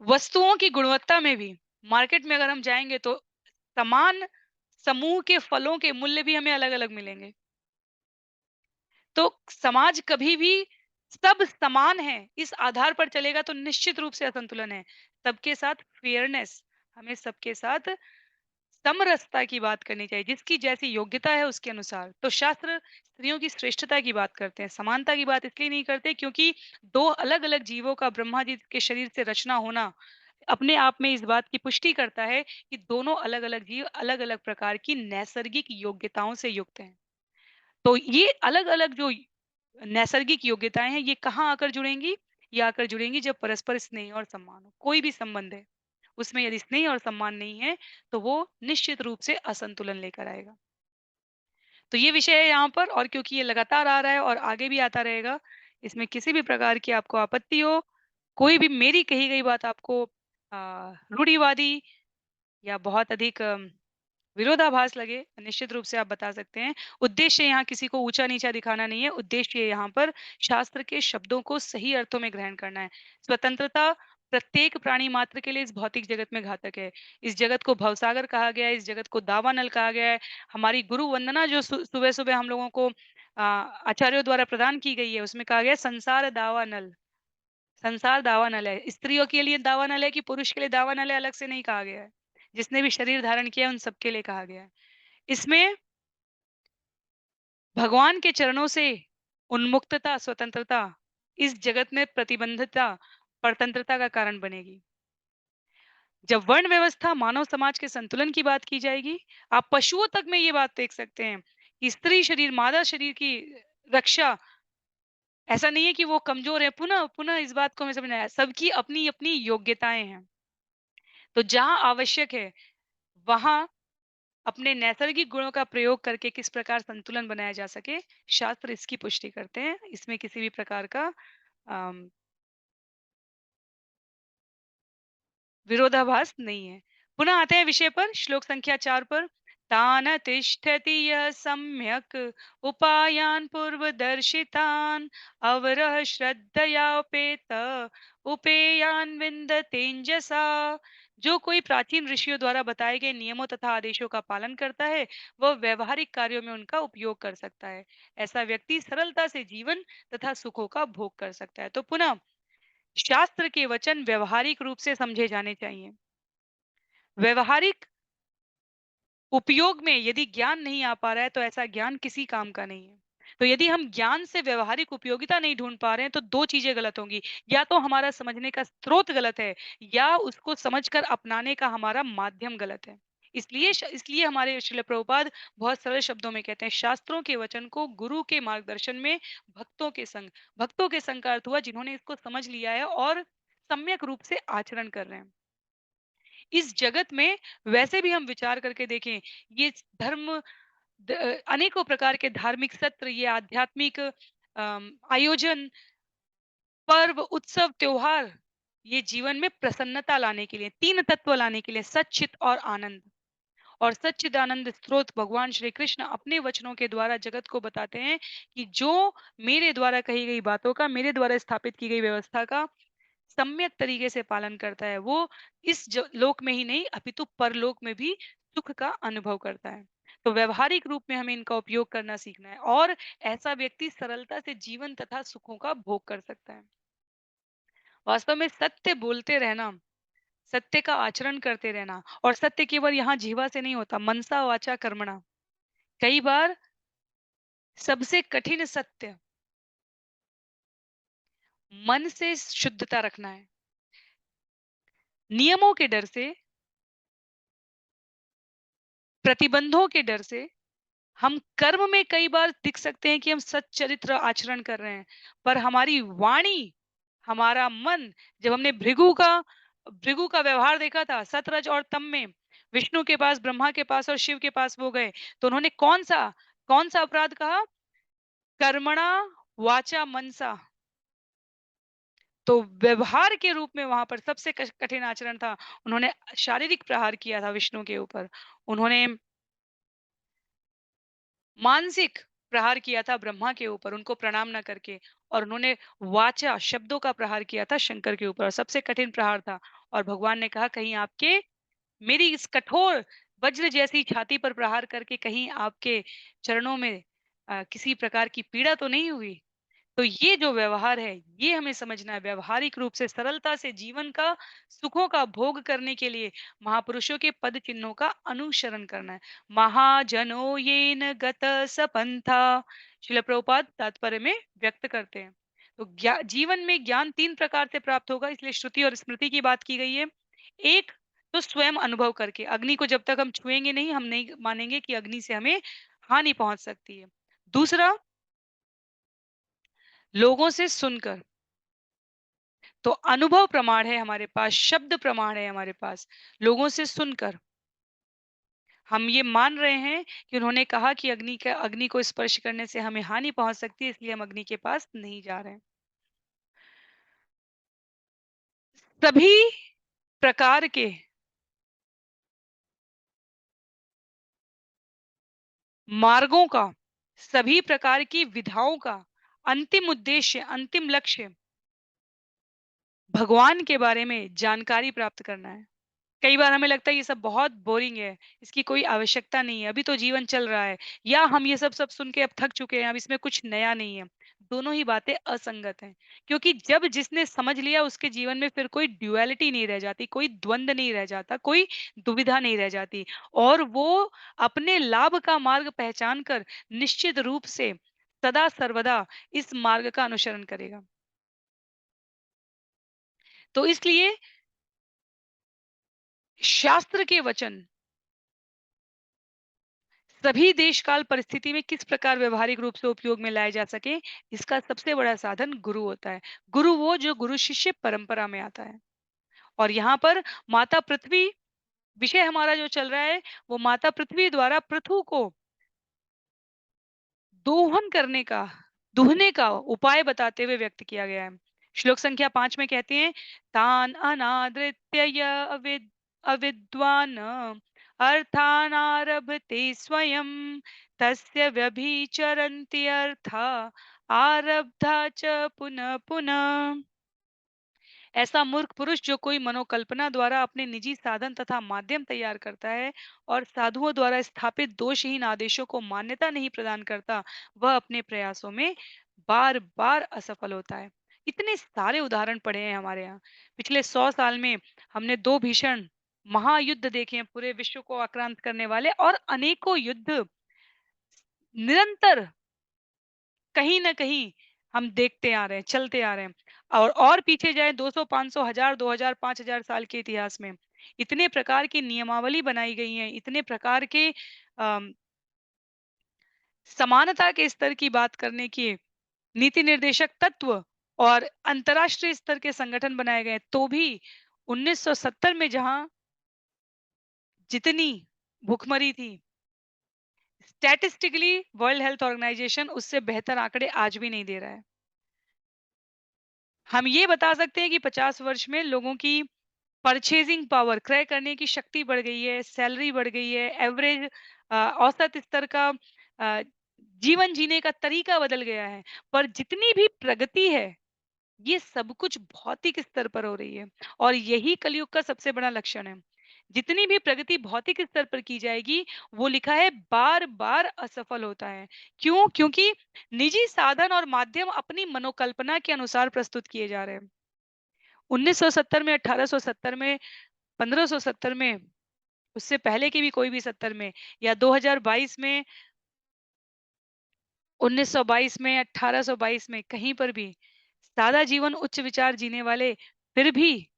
वस्तुओं की गुणवत्ता में भी मार्केट में अगर हम जाएँगे तो समान समूह के फलों के मूल्य भी हमें अलग-अलग मिलेंगे। तो समाज कभी भी सब समान है, इस आधार पर चलेगा तो निश्चित रूप से असंतुलन है। सबके साथ फेयरनेस, हमें सबके साथ समरसता की बात करनी चाहिए, जिसकी जैसी योग्यता है उसके अनुसार। तो शास्त्र स्त्रियों की श्रेष्ठता की बात करते हैं, समानता की बात इसलिए नहीं करते क्योंकि 2 अलग-अलग जीवों का ब्रह्मा जी के शरीर से रचना होना अपने आप में इस बात की पुष्टि करता है कि दोनों अलग-अलग जीव अलग-अलग प्रकार की नैसर्गिक योग्यताओं से युक्त हैं। तो ये अलग-अलग जो नैसर्गिक योग्यताएँ हैं, ये कहाँ आकर जुड़ेंगी? ये आकर जुड़ेंगी जब परस्पर स्नेह और सम्मान हो। कोई भी संबंध है, उसमें यदि स्नेह और सम्मान नहीं है, तो वो निश्चित रूप से असंतुलन लेकर आएगा। तो ये विषय है यहाँ पर और क्योंकि ये लगातार आ रहा है और आगे भी आता रहेगा, इसमें किसी भी प्रकार की आपको आपत्ति हो, कोई भी मेरी कही गई बात आपको रूढ़िवादी या बहुत अधिक विरोधाभास लगे, निश्चित रूप से आप बता सकते हैं। उद्देश्य यहाँ किसी को ऊँचा-नीचा दिखाना नहीं है, उद्देश्य यहाँ पर शास्त्र के शब्दों को सही अर्थों में ग्रहण करना है। स्वतंत्रता प्रत्येक प्राणी मात्र के लिए इस भौतिक जगत में घातक है। इस जगत को भवसागर कहा गया है, इस जगत को दावानल कहा गया है। हमारी गुरु वंदना जो सुबह-सुबह हम लोगों को आचार्यों द्वारा प्रदान की गई है, उसमें कहा गया है संसार दावानल, संसार दावानल है। स्त्रियों के लिए दावानल है कि पुरुष के लिए दावानल है, अलग से नहीं कहा गया है। जिसने भी शरीर धारण किया है, उन सबके लिए कहा गया है। इसमें भगवान के चरणों से उन्मुक्तता, स्वतंत्रता इस जगत में प्रतिबंधितता, परतंत्रता का कारण बनेगी। जब वर्ण व्यवस्था मानव समाज के संतुलन की बात की जाएगी, आप पशुओं तक में ये बात देख सकते हैं कि स्त्री शरीर, मादा शरीर की रक्षा ऐसा नहीं है कि वो कमज़ोर है, पुनः इस बात को हमें समझना है, सबकी अपनी-अपनी योग्यताएँ हैं। तो जहाँ आवश्यक है, वहाँ अपने नैसर्गिक गुणों का प्रयोग करके किस प्रकार संतुलन बनाया जा सके, शास्त्र इसकी पुष्टि करते हैं। इसमें किसी भी प्रकार का अम, विरोधाभास नहीं है। पुनः आते हैं विषय पर, श्लोक संख्या 4 पर। तान तिष्ठति यः सम्यक् उपायान् पूर्वदर्शितान् अवरः श्रद्धयापेत उपेयान् विन्दतेञ्जसा। जो कोई प्राचीन ऋषियों द्वारा बताए गए नियमों तथा आदेशों का पालन करता है, वह व्यवहारिक कार्यों में उनका उपयोग कर सकता है। ऐसा व्यक्ति सरलता से जीवन तथा सुखों का भोग कर सकता है। तो पुनः शास्त्र के वचन व्यवहारिक रूप से समझे जाने चाहिए। व्यवहारिक उपयोग में यदि ज्ञान नहीं आ पा रहा है तो ऐसा ज्ञान किसी काम का नहीं है। तो यदि हम ज्ञान से व्यवहारिक उपयोगिता नहीं ढूंढ पा रहे हैं तो 2 चीजें गलत होंगी। या तो हमारा समझने का स्रोत गलत है या उसको समझकर अपनाने का हमारा माध्यम गलत है। इसलिए हमारे श्रील प्रभुपाद बहुत सरल शब्दों में कहते हैं, शास्त्रों के वचन को गुरु के मार्गदर्शन में भक्तों के संग का अर्थ हुआ जिन्होंने इसको समझ लिया है और सम्यक रूप से आचरण कर रहे हैं। इस जगत में वैसे भी हम विचार करके देखें, ये धर्म अनेकों प्रकार के धार्मिक सत्र, ये आध्यात्मिक आयोजन, पर्व, उत्सव, त्योहार, ये जीवन में प्रसन्नता लाने के लिए, 3 तत्व लाने के लिए, सच्चित और आनंद। और सच्चिदानंद स्रोत भगवान श्री कृष्ण अपने वचनों के द्वारा जगत को बताते हैं कि जो मेरे द्वारा कही गई बातों का, मेरे द्वारा स्थापित की गई व्यवस्था का सम्यक तरीके से पालन करता है, वो लोक में ही नहीं अपितु परलोक में भी सुख का अनुभव करता है। तो व्यावहारिक रूप में हमें इनका उपयोग करना सीखना है और ऐसा व्यक्ति सरलता से जीवन तथा सुखों का भोग कर सकता है। वास्तव में सत्य बोलते रहना, सत्य का आचरण करते रहना और सत्य केवल यहाँ जीवा से नहीं होता, मनसा वाचा कर्मणा। कई बार सबसे कठिन सत्य मन से शुद्धता रखना है। नियमों के डर से, प्रतिबंधों के डर से हम कर्म में कई बार दिख सकते हैं कि हम सच्चरित्र आचरण कर रहे हैं, पर हमारी वाणी, हमारा मन, जब हमने भृगु का व्यवहार देखा था सतरज और तम में, विष्णु के पास, ब्रह्मा के पास और शिव के पास वो गए, तो उन्होंने कौन सा अपराध कहा? कर्मणा वाचा मनसा। तो व्यवहार के रूप में वहां पर सबसे कठिन आचरण था, उन्होंने शारीरिक प्रहार किया था विष्णु के ऊपर, उन्होंने मानसिक प्रहार किया था ब्रह्मा के ऊपर उनको प्रणाम ना करके, और उन्होंने वाचा शब्दों का प्रहार किया था शंकर के ऊपर, सबसे कठिन प्रहार था। और भगवान ने कहा कहीं आपके, मेरी इस कठोर वज्र जैसी छाती पर प्रहार करके कहीं आपके चरणों में किसी प्रकार की पीड़ा तो नहीं हुई। तो ये जो व्यवहार है, ये हमें समझना है, व्यावहारिक रूप से सरलता से जीवन का सुखों का भोग करने के लिए महापुरुषों के पद चिन्हों का अनुसरण करना है। महाजनो येन गत सपंथा, शिल प्रभुपाद तात्पर्य में व्यक्त करते हैं। तो जीवन में ज्ञान तीन प्रकार से प्राप्त होगा, इसलिए श्रुति और स्मृति की बात की गई है। एक तो स्वयं अनुभव करके, अग्नि को जब तक हम छुएंगे नहीं, हम नहीं मानेंगे कि अग्नि से हमें हानि पहुंच सकती है। दूसरा, लोगों से सुनकर, तो अनुभव प्रमाण है हमारे पास, शब्द प्रमाण है हमारे पास। लोगों से सुनकर हम ये मान रहे हैं कि उन्होंने कहा कि अग्नि को स्पर्श करने से हमें हानि पहुंच सकती है, इसलिए हम अग्नि के पास नहीं जा रहे हैं। सभी प्रकार के मार्गों का, सभी प्रकार की विधाओं का अंतिम उद्देश्य, अंतिम लक्ष्य भगवान के बारे में जानकारी प्राप्त करना है। कई बार हमें लगता है ये सब बहुत बोरिंग है, इसकी कोई आवश्यकता नहीं है, अभी तो जीवन चल रहा है, या हम ये सब सुन के अब थक चुके हैं, अब इसमें कुछ नया नहीं है। दोनों ही बातें असंगत हैं, क्योंकि जब जिसने समझ लिया उसके जीवन में फिर कोई ड्युअलिटी नहीं रह जाती, कोई द्वंद नहीं रह जाता, कोई दुविधा नहीं रह जाती, और वो अपने लाभ का मार्ग पहचान कर निश्चित रूप से सदा सर्वदा इस मार्ग का अनुसरण करेगा। तो इसलिए शास्त्र के वचन सभी देश काल परिस्थिति में किस प्रकार व्यवहारिक रूप से उपयोग में लाए जा सके, इसका सबसे बड़ा साधन गुरु होता है। गुरु वो जो गुरु शिष्य परंपरा में आता है। और यहाँ पर माता पृथ्वी, विषय हमारा जो चल रहा है, वो माता पृथ्वी द्वारा पृथु को दोहन करने का, दुहने का उपाय बताते हुए व्यक्त किया गया है। श्लोक संख्या 5 में कहते हैं, तान अनादृत्य य अविद्वान अर्थानारभते स्वयं तस्य व्यभिचरन्ति अर्था आरब्धा च पुनः पुनः। ऐसा मूर्ख पुरुष जो कोई मनोकल्पना द्वारा अपने निजी साधन तथा माध्यम तैयार करता है और साधुओं द्वारा स्थापित दोषहीन आदेशों को मान्यता नहीं प्रदान करता, वह अपने प्रयासों में बार बार असफल होता है। इतने सारे उदाहरण पड़े हैं हमारे यहाँ। पिछले 100 साल में हमने दो भीषण महायुद्ध देखे हैं, पूरे विश्व को आक्रांत करने वाले, और अनेकों युद्ध निरंतर कहीं न कहीं हम देखते आ रहे हैं, चलते आ रहे हैं। और पीछे जाएँ 200, 500, 1000, 2000, 5000 साल के इतिहास में, इतने प्रकार की नियमावली बनाई गई हैं, इतने प्रकार के अम, समानता के स्तर की बात करने की नीति निर्देशक तत्व और अंतर्राष्ट्रीय स्तर के संगठन बनाए गए, तो भी 1970 में जहाँ जितनी भुखमरी थी, स्टैटिस्टिकली वर्ल्ड हेल्थ ऑर्गेनाइजेशन उससे बेहतर आंकड़े आज भी नहीं दे रहा है। हम ये बता सकते हैं कि 50 वर्ष में लोगों की परचेजिंग पावर, क्रय करने की शक्ति बढ़ गई है, सैलरी बढ़ गई है, एवरेज औसत स्तर का अ, जीवन जीने का तरीका बदल गया है। पर जितनी भी प्रगति है, ये सब कुछ भौतिक स्तर पर हो रही है, और यही कलयुग का सबसे बड़ा लक्षण है। जितनी भी प्रगति भौतिक स्तर पर की जाएगी, वो लिखा है बार-बार असफल होता है। क्यों? क्योंकि निजी साधन और माध्यम अपनी मनोकल्पना के अनुसार प्रस्तुत किए जा रहे हैं। 1970 में, 1870 में, 1570 में, उससे पहले के भी कोई भी 70 में या 2022 में, 1922 में, 1822 में, कहीं पर भी सादा जीवन उच्च विचार जीने वाले फिर भी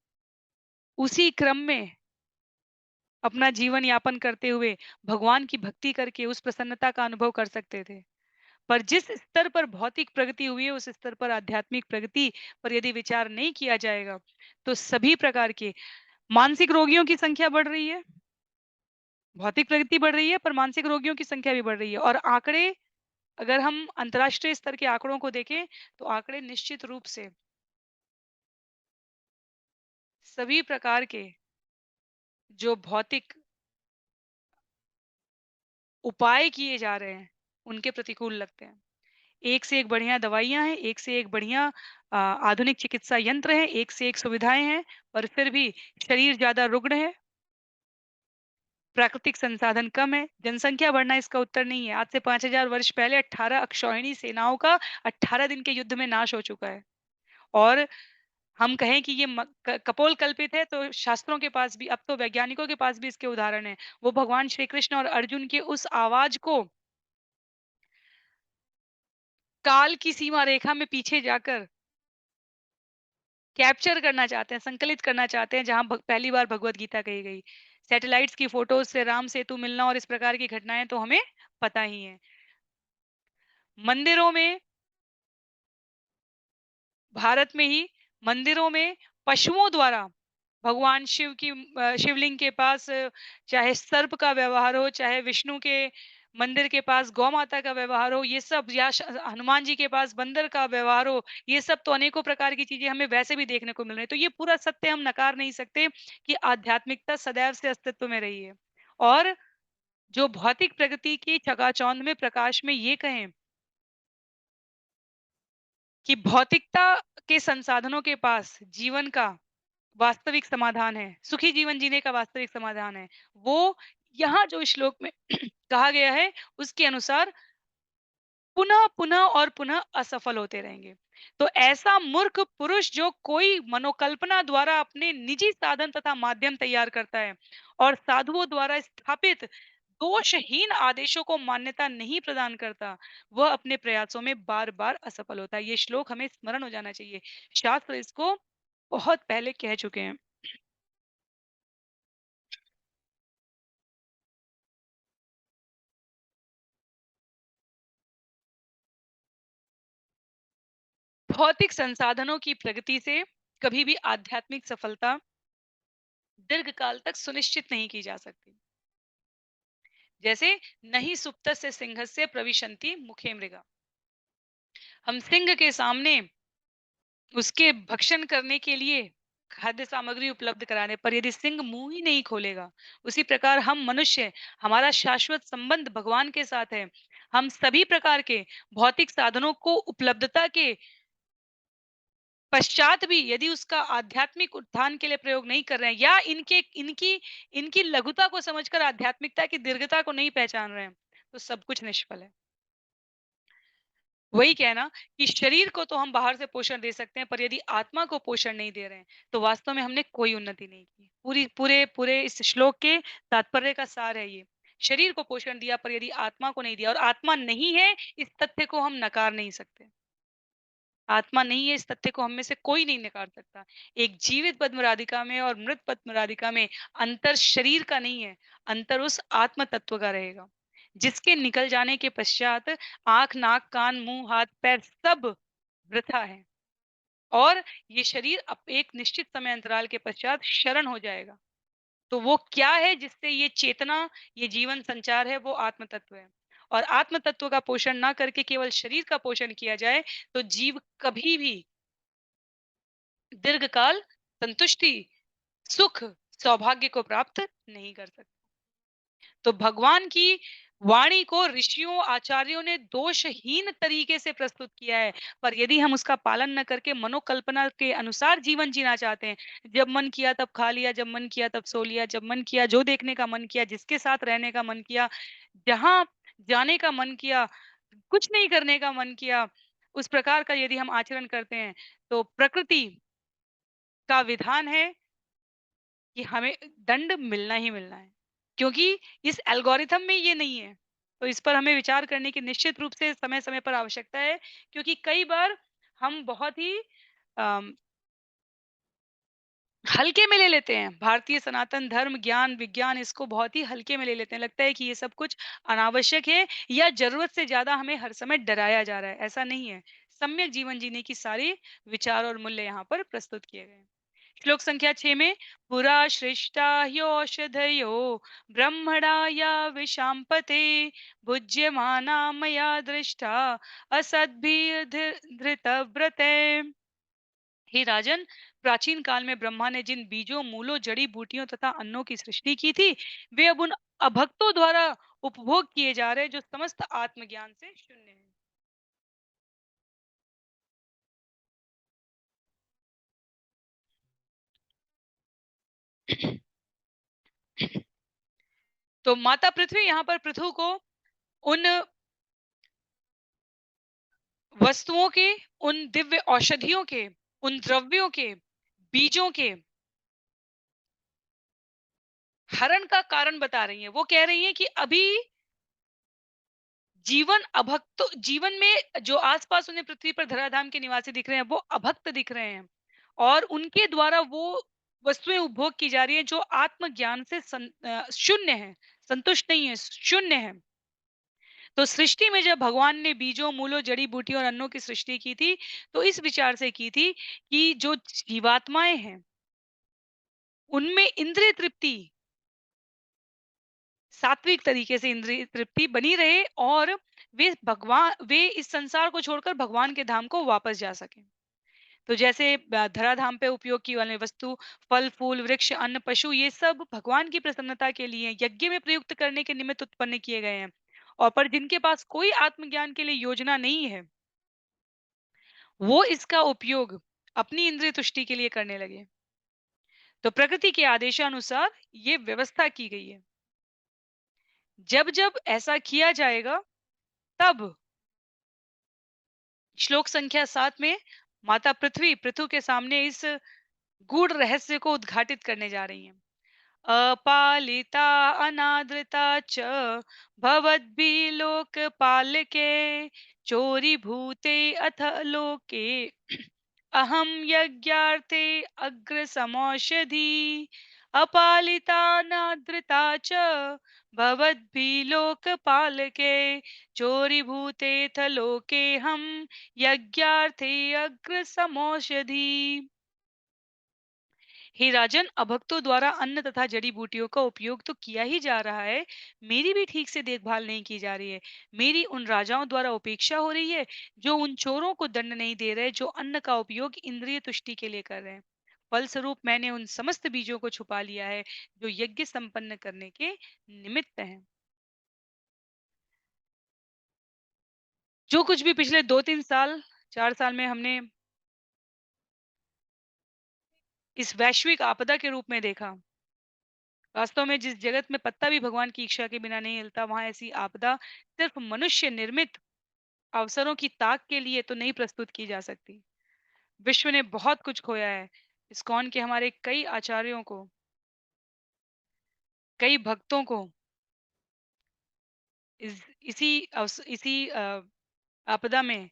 उसी क्रम में अपना जीवन यापन करते हुए भगवान की भक्ति करके उस प्रसन्नता का अनुभव कर सकते थे। पर जिस स्तर पर भौतिक प्रगति हुई है, उस स्तर पर आध्यात्मिक प्रगति पर यदि विचार नहीं किया जाएगा, तो सभी प्रकार के मानसिक रोगियों की संख्या बढ़ रही है, भौतिक प्रगति बढ़ रही है, पर मानसिक रोगियों की संख्या भी बढ़ रही है। और आंकड़े, अगर हम अंतर्राष्ट्रीय स्तर के आंकड़ों को देखें, तो आंकड़े निश्चित रूप से सभी प्रकार के जो भौतिक उपाय किए जा रहे हैं, उनके प्रतिकूल लगते हैं। एक से एक बढ़िया दवाइयाँ हैं, एक से एक बढ़िया आधुनिक चिकित्सा यंत्र हैं, एक से एक सुविधाएँ हैं, पर फिर भी शरीर ज़्यादा रुग्ण है, प्राकृतिक संसाधन कम है, जनसंख्या बढ़ना इसका उत्तर नहीं है। आज से 5000 वर्ष पहले 18 अक्षौहिणी सेनाओं का 18 दिन के युद्ध में नाश हो चुका है। और हम कहें कि ये कपोल कल्पित है, तो शास्त्रों के पास भी, अब तो वैज्ञानिकों के पास भी इसके उदाहरण हैं। वो भगवान श्री कृष्ण और अर्जुन की उस आवाज़ को काल की सीमा रेखा में पीछे जाकर कैप्चर करना चाहते हैं, संकलित करना चाहते हैं, जहाँ पहली बार भगवत गीता कही गई। सैटेलाइट्स की फोटोज़ से राम सेतु मिलना और इस प्रकार की घटनाएँ तो हमें पता ही हैं। मंदिरों में, भारत में ही मंदिरों में पशुओं द्वारा भगवान शिव की शिवलिंग के पास चाहे सर्प का व्यवहार हो, चाहे विष्णु के मंदिर के पास गौ माता का व्यवहार हो, ये सब, या हनुमान जी के पास बंदर का व्यवहार हो, ये सब तो अनेकों प्रकार की चीजें हमें वैसे भी देखने को मिल रही है। तो ये पूरा सत्य हम नकार नहीं सकते कि आध्यात्मिकता सदैव से अस्तित्व में रही है। और जो भौतिक प्रगति की चकाचौंध में, प्रकाश में ये कहें कि भौतिकता के संसाधनों के पास जीवन का वास्तविक समाधान है, सुखी जीवन जीने का वास्तविक समाधान है। वो यहाँ जो श्लोक में कहा गया है, उसके अनुसार पुनः, पुनः और पुनः असफल होते रहेंगे। तो ऐसा मूर्ख पुरुष जो कोई मनोकल्पना द्वारा अपने निजी साधन तथा माध्यम तैयार करता है और साधुओं द्वारा स्थापित दोषहीन आदेशों को मान्यता नहीं प्रदान करता, वह अपने प्रयासों में बार-बार असफल होता है। ये श्लोक हमें स्मरण हो जाना चाहिए। शास्त्र इसको बहुत पहले कह चुके हैं। भौतिक संसाधनों की प्रगति से कभी भी आध्यात्मिक सफलता दीर्घकाल तक सुनिश्चित नहीं की जा सकती। जैसे नहीं सुप्तस्य सिंहस्य प्रविशन्ति मुखे मृगा। हम सिंह के सामने उसके भक्षण करने के लिए खाद्य सामग्री उपलब्ध करा रहे, पर यदि सिंह मुंह ही नहीं खोलेगा, उसी प्रकार हम मनुष्य, हमारा शाश्वत संबंध भगवान के साथ है। हम सभी प्रकार के भौतिक साधनों को उपलब्धता के पश्चात भी यदि उसका आध्यात्मिक उत्थान के लिए प्रयोग नहीं कर रहे हैं, या इनके इनकी इनकी लघुता को समझकर आध्यात्मिकता की दीर्घता को नहीं पहचान रहे हैं, तो सब कुछ निष्फल है। वही कहना कि शरीर को तो हम बाहर से पोषण दे सकते हैं, पर यदि आत्मा को पोषण नहीं दे रहे हैं, तो वास्तव में हमने कोई उन्नति नहीं की। पूरी पूरे पूरे इस श्लोक के तात्पर्य का सार है ये। शरीर को पोषण दिया, पर यदि आत्मा को नहीं दिया, और आत्मा नहीं है, इस तथ्य को हम नकार नहीं सकते। आत्मा नहीं है, इस तथ्य को हम में से कोई नहीं नकार सकता। एक जीवित पद्म राधिका में और मृत पद्म राधिका में अंतर शरीर का नहीं है, अंतर उस आत्म तत्व का रहेगा, जिसके निकल जाने के पश्चात आंख, नाक, कान, मुंह, हाथ, पैर सब वृथा है। और ये शरीर अब एक निश्चित समय अंतराल के पश्चात शरण हो जाएगा। तो वो क्या है जिससे ये चेतना, ये जीवन संचार है, वो आत्म तत्व है। और आत्म तत्व का पोषण ना करके केवल शरीर का पोषण किया जाए, तो जीव कभी भी दीर्घकाल संतुष्टि, सुख, सौभाग्य को प्राप्त नहीं कर सकता। तो भगवान की वाणी को ऋषियों, आचार्यों ने दोषहीन तरीके से प्रस्तुत किया है, पर यदि हम उसका पालन न करके मनोकल्पना के अनुसार जीवन जीना चाहते हैं, जब मन किया तब खा लिया, जब मन किया तब सो लिया, जब मन किया जो देखने का मन किया, जिसके साथ रहने का मन किया, जहाँ जाने का मन किया, कुछ नहीं करने का मन किया, उस प्रकार का यदि हम आचरण करते हैं, तो प्रकृति का विधान है कि हमें दंड मिलना ही मिलना है। क्योंकि इस एल्गोरिथम में ये नहीं है। तो इस पर हमें विचार करने की निश्चित रूप से समय-समय पर आवश्यकता है, क्योंकि कई बार हम बहुत ही अम, हल्के में ले लेते हैं। भारतीय सनातन धर्म, ज्ञान, विज्ञान इसको बहुत ही हल्के में ले लेते हैं। लगता है कि ये सब कुछ अनावश्यक है या ज़रूरत से ज़्यादा हमें हर समय डराया जा रहा है। ऐसा नहीं है। सम्यक जीवन जीने की सारी विचार और मूल्य यहाँ पर प्रस्तुत किए गए हैं। श्लोक संख्या 6 में पुरा सृष्टा ह्यौषधयो ब्रह्मणा या विशाम्पते भुज्यमाना मया दृष्टा असद्भिः धृतव्रते। हे राजन, प्राचीन काल में ब्रह्मा ने जिन बीजों, मूलों, जड़ी बूटियों तथा अन्नों की सृष्टि की थी, वे अब उन अभक्तों द्वारा उपभोग किए जा रहे हैं जो समस्त आत्मज्ञान से शून्य हैं। तो माता पृथ्वी यहाँ पर पृथु को उन वस्तुओं के, उन दिव्य औषधियों के, उन द्रव्यों के, बीजों के हरण का कारण बता रही हैं। वो कह रही हैं कि अभी जीवन अभक्त, जीवन में जो आस-पास उन्हें पृथ्वी पर धराधाम के निवासी दिख रहे हैं, वो अभक्त दिख रहे हैं और उनके द्वारा वो वस्तुएँ उपभोग की जा रही हैं जो आत्मज्ञान से शून्य है, संतुष्ट नहीं है, शून्य है। तो सृष्टि में जब भगवान ने बीजों, मूलों, जड़ी-बूटियों और अन्नों की सृष्टि की थी, तो इस विचार से की थी कि जो जीवात्माएँ हैं, उनमें इंद्रिय तृप्ति, सात्विक तरीके से इंद्रिय तृप्ति बनी रहे और वे इस संसार को छोड़कर भगवान के धाम को वापस जा सकें। तो जैसे धराधाम पे उपयोग की वाली वस्तु, फल, फूल, वृक्ष, अन्न, पशु ये सब भगवान की प्रसन्नता के लिए यज्ञ में प्रयुक्त करने के निमित्त उत्पन्न किए गए हैं। और पर जिनके पास कोई आत्मज्ञान के लिए योजना नहीं है, वो इसका उपयोग अपनी इंद्रिय तुष्टि के लिए करने लगे। तो प्रकृति के आदेशानुसार ये व्यवस्था की गई है। जब-जब ऐसा किया जाएगा, तब श्लोक संख्या 7 में माता पृथ्वी पृथु के सामने इस गूढ़ रहस्य को उद्घाटित करने जा रही हैं। अपालिता अनादृता च भवद्भिः लोकपालके चोरीभूते अथ लोके अहं यज्ञार्थे अग्रसमौषधी अपालिता नादृता च भवद्भिः लोकपालके चोरीभूतेऽथ लोकेऽहं यज्ञार्थे अग्रसमौषधी। हे राजन, अभक्तों द्वारा अन्न तथा जड़ी बूटियों का उपयोग तो किया ही जा रहा है, मेरी भी ठीक से देखभाल नहीं की जा रही है। मेरी उन राजाओं द्वारा उपेक्षा हो रही है जो उन चोरों को दंड नहीं दे रहे, जो अन्न का उपयोग इंद्रिय तुष्टि के लिए कर रहे हैं। फलस्वरूप मैंने उन समस्त बीजों को छुपा लिया है जो यज्ञ संपन्न करने के निमित्त हैं। जो कुछ भी पिछले 2-3 साल, 4 साल में हमने इस वैश्विक आपदा के रूप में देखा, वास्तव में जिस जगत में पत्ता भी भगवान की इच्छा के बिना नहीं हिलता, वहां ऐसी आपदा सिर्फ मनुष्य निर्मित अवसरों की ताक के लिए तो नहीं प्रस्तुत की जा सकती। विश्व ने बहुत कुछ खोया है। इस्कॉन के हमारे कई आचार्यों को, कई भक्तों को इसी आपदा में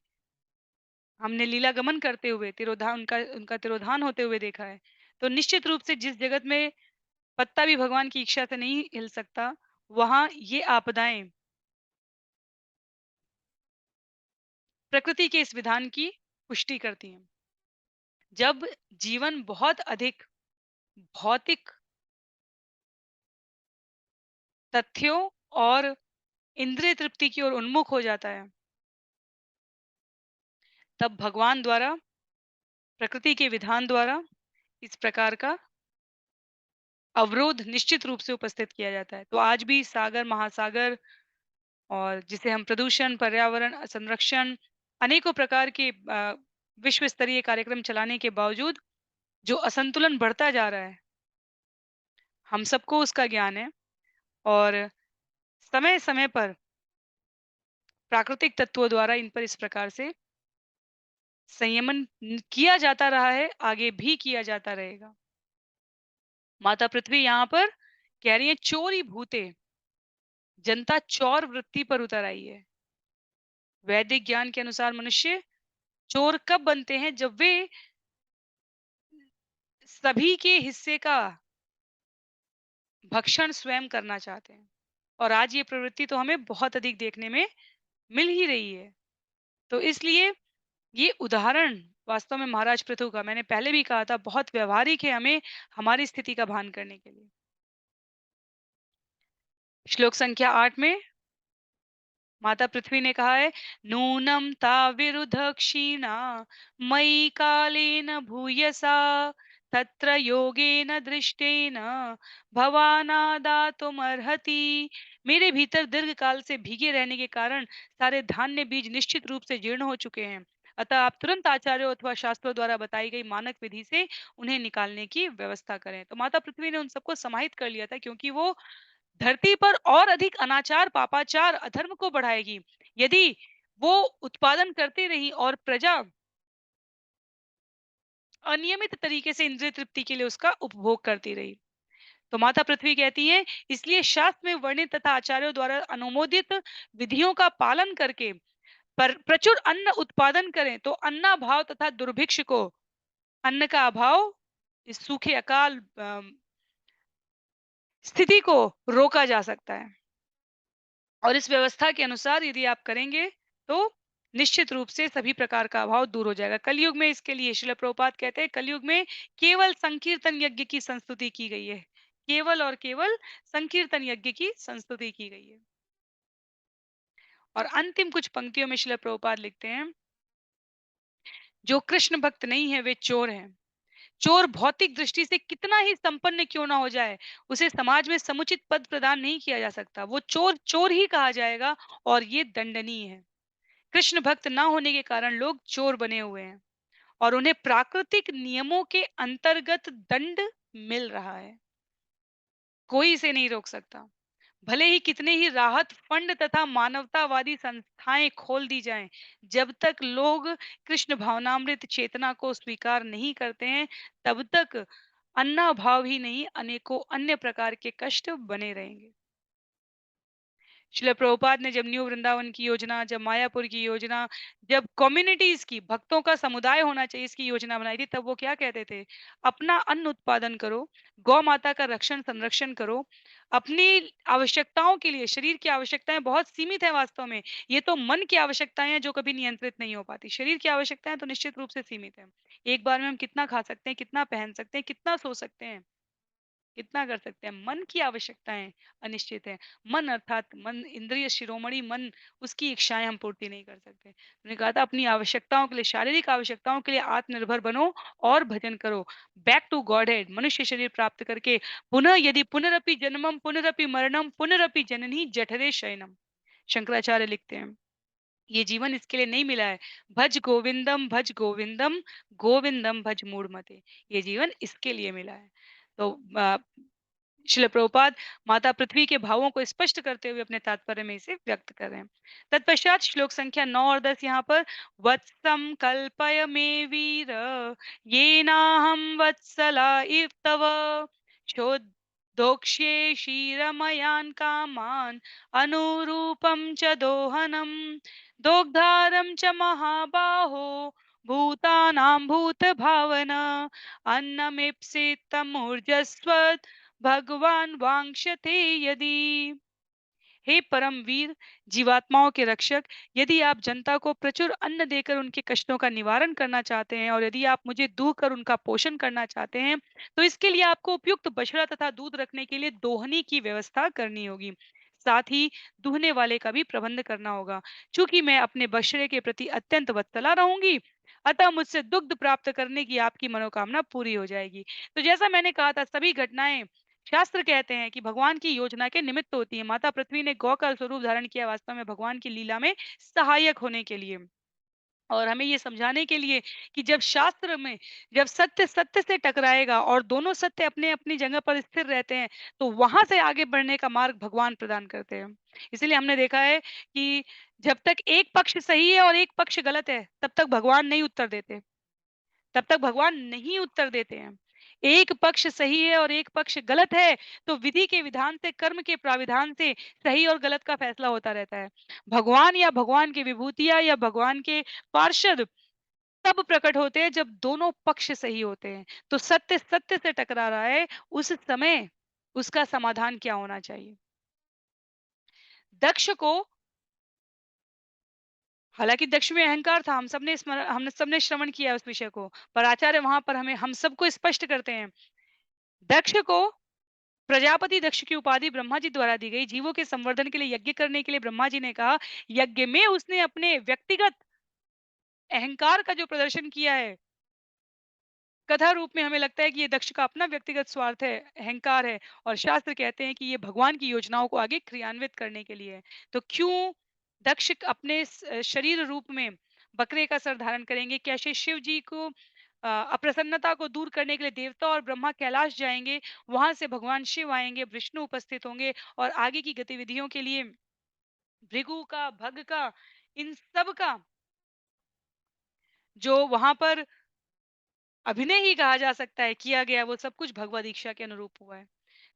हमने लीला गमन करते हुए तिरोधान उनका उनका तिरोधान होते हुए देखा है। तो निश्चित रूप से जिस जगत में पत्ता भी भगवान की इच्छा से नहीं हिल सकता, वहां ये आपदाएं प्रकृति के इस विधान की पुष्टि करती हैं। जब जीवन बहुत अधिक भौतिक तथ्यों और इंद्रिय तृप्ति की ओर उन्मुख हो जाता है, तब भगवान द्वारा, प्रकृति के विधान द्वारा इस प्रकार का अवरोध निश्चित रूप से उपस्थित किया जाता है। तो आज भी सागर, महासागर और जिसे हम प्रदूषण, पर्यावरण संरक्षण, अनेकों प्रकार के विश्व स्तरीय कार्यक्रम चलाने के बावजूद जो असंतुलन बढ़ता जा रहा है, हम सबको उसका ज्ञान है और समय-समय पर प्राकृतिक तत्वों द्वारा इन पर इस प्रकार से संयमन किया जाता रहा है, आगे भी किया जाता रहेगा। माता पृथ्वी यहाँ पर कह रही है चोरी भूते, जनता चौर वृत्ति पर उतर आई है। वैदिक ज्ञान के अनुसार मनुष्य चोर कब बनते हैं? जब वे सभी के हिस्से का भक्षण स्वयं करना चाहते हैं। और आज ये प्रवृत्ति तो हमें बहुत अधिक देखने में मिल ही रही है। तो इसलिए ये उदाहरण वास्तव में महाराज पृथु का मैंने पहले भी कहा था बहुत व्यावहारिक है हमें हमारी स्थिति का भान करने के लिए। श्लोक संख्या 8 में माता पृथ्वी ने कहा है नूनम ताविरुध क्षीणा मयि कालेन भूयसा तत्र योगेन दृष्टेन भवानादातुमर्हति। मेरे भीतर दीर्घ काल से भीगे रहने के कारण सारे धान्य बीज निश्चित रूप से जीर्ण हो चुके हैं। अतः आप तुरंत आचार्यों अथवा शास्त्रों द्वारा बताई गई मानक विधि से उन्हें निकालने की व्यवस्था करें। तो माता पृथ्वी ने उन सबको समाहित कर लिया था क्योंकि वो धरती पर और अधिक अनाचार, पापाचार, अधर्म को बढ़ाएगी। यदि वो उत्पादन करती रही और प्रजा अनियमित तरीके से इंद्रिय तृप्ति के लिए उसका उपभोग करती रही। तो माता पृथ्वी कहती है, इसलिए शास्त्र में वर्णित तथा आचार्यों द्वारा अनुमोदित विधियों का पालन करके पर प्रचुर अन्न उत्पादन करें तो अन्नाभाव तथा दुर्भिक्ष को, अन्न का अभाव, इस सूखे अकाल स्थिति को रोका जा सकता है। और इस व्यवस्था के अनुसार यदि आप करेंगे तो निश्चित रूप से सभी प्रकार का अभाव दूर हो जाएगा। कलयुग में इसके लिए श्रील प्रभुपाद कहते हैं कलयुग में केवल संकीर्तन यज्ञ की संस्तुति की गई है। केवल और केवल संकीर्तन यज्ञ की संस्तुति की गई है। और अंतिम कुछ पंक्तियों में श्रील प्रभुपाद लिखते हैं जो कृष्ण भक्त नहीं है वे चोर हैं। चोर भौतिक दृष्टि से कितना ही संपन्न क्यों ना हो जाए, उसे समाज में समुचित पद प्रदान नहीं किया जा सकता। वो चोर चोर ही कहा जाएगा और ये दंडनीय है। कृष्ण भक्त ना होने के कारण लोग चोर बने हुए हैं और उन्हें प्राकृतिक नियमों के अंतर्गत दंड मिल रहा है। कोई इसे नहीं रोक सकता। भले ही कितने ही राहत फंड तथा मानवतावादी संस्थाएं खोल दी जाएं, जब तक लोग कृष्ण भावनामृत चेतना को स्वीकार नहीं करते हैं, तब तक अन्नाभाव ही नहीं अनेकों अन्य प्रकार के कष्ट बने रहेंगे। श्रील प्रभुपाद ने जब न्यू वृंदावन की योजना, जब मायापुर की योजना, जब कम्युनिटीज की भक्तों का समुदाय होना चाहिए इसकी योजना बनाई थी, तब वो क्या कहते थे? अपना अन्न उत्पादन करो, गौ माता का रक्षण संरक्षण करो, अपनी आवश्यकताओं के लिए, शरीर की आवश्यकताएं बहुत सीमित है वास्तव में। ये तो मन की आवश्यकताएं हैं जो कभी नियंत्रित नहीं हो पाती। शरीर की आवश्यकताएं तो निश्चित रूप से सीमित है। एक बार में हम कितना खा सकते हैं, कितना पहन सकते हैं, कितना सो सकते हैं, कितना कर सकते हैं। मन की आवश्यकताएं अनिश्चित है। मन अर्थात मन इंद्रिय शिरोमणि मन, उसकी इच्छाएं हम पूर्ति नहीं कर सकते। उन्होंने कहा था अपनी आवश्यकताओं के लिए, शारीरिक आवश्यकताओं के लिए आत्मनिर्भर बनो और भजन करो। बैक टू गॉड हेड, मनुष्य शरीर प्राप्त करके पुनः यदि पुनरपि जन्मम पुनरपि मरणम पुनरपि जननी जठरे शयनम। शंकराचार्य लिखते हैं ये जीवन इसके लिए नहीं मिला है। भज गोविंदम गोविंदम भज मूढ़मते। ये जीवन इसके लिए मिला है। तो श्रील प्रभुपाद माता पृथ्वी के भावों को स्पष्ट करते हुए अपने तात्पर्य में इसे व्यक्त कर रहे हैं। तत्पश्चात श्लोक संख्या 9 और 10 यहाँ पर वत्सम कल्पय मे वीर येनाहं वत्सला इव तव शोद्धोक्ष्ये क्षीरमयान् कामान् अनुरूपं च दोहनम् दोग्धारं च महाबाहो भूतानां भूतभावना अन्नमीप्सितमूर्जस्वत् भगवान वांक्षते यदि। हे परम वीर, जीवात्माओं के रक्षक, यदि आप जनता को प्रचुर अन्न देकर उनके कष्टों का निवारण करना चाहते हैं और यदि आप मुझे दूह कर उनका पोषण करना चाहते हैं, तो इसके लिए आपको उपयुक्त बछड़ा तथा दूध रखने के लिए दोहनी की व्यवस्था करनी होगी। साथ ही दूहने वाले का भी प्रबंध करना होगा। चूंकि मैं अपने बछड़े के प्रति अत्यंत वत्सला रहूंगी, अतः मुझसे दुग्ध प्राप्त करने की आपकी मनोकामना पूरी हो जाएगी। तो जैसा मैंने कहा था, सभी घटनाएं शास्त्र कहते हैं कि भगवान की योजना के निमित्त होती है। माता पृथ्वी ने गौ का स्वरूप धारण किया वास्तव में भगवान की लीला में सहायक होने के लिए। और हमें ये समझाने के लिए कि जब शास्त्र में जब सत्य सत्य से टकराएगा और दोनों सत्य अपने अपनी जगह पर स्थिर रहते हैं, तो वहां से आगे बढ़ने का मार्ग भगवान प्रदान करते हैं। इसीलिए हमने देखा है कि जब तक एक पक्ष सही है और एक पक्ष गलत है, तब तक भगवान नहीं उत्तर देते। तब तक भगवान नहीं उत्तर देते हैं। एक पक्ष सही है और एक पक्ष गलत है, तो विधि के विधान से, कर्म के प्राविधान से सही और गलत का फैसला होता रहता है। भगवान या भगवान की विभूतियाँ या भगवान के पार्षद तब प्रकट होते हैं जब दोनों पक्ष सही होते हैं। तो सत्य सत्य से टकरा रहा है, उस समय उसका समाधान क्या होना चाहिए? दक्ष को हालाँकि दक्ष में अहंकार था, हम सबने श्रवण किया है उस विषय को, पर आचार्य वहाँ पर हमें हम सबको स्पष्ट करते हैं। दक्ष को प्रजापति दक्ष की उपाधि ब्रह्मा जी द्वारा दी गई। जीवों के संवर्धन के लिए यज्ञ करने के लिए ब्रह्मा जी ने कहा, यज्ञ में उसने अपने व्यक्तिगत अहंकार का जो प्रदर्शन किया है, कथा रूप में हमें लगता है कि ये दक्ष का अपना व्यक्तिगत स्वार्थ है, अहंकार है और शास्त्र कहते हैं कि ये भगवान की योजनाओं को आगे क्रियान्वित करने के लिए है। तो क्यों दक्ष अपने शरीर रूप में बकरे का सर धारण करेंगे? कैसे शिव जी को अप्रसन्नता को दूर करने के लिए देवता और ब्रह्मा कैलाश जाएँगे, वहाँ से भगवान शिव आएँगे, विष्णु उपस्थित होंगे और आगे की गतिविधियों के लिए भृगु का, भग का, इन सब का जो वहाँ पर अभिनय ही कहा जा सकता है, किया गया वो सब कुछ भगवद इच्छा के अनुरूप हुआ है।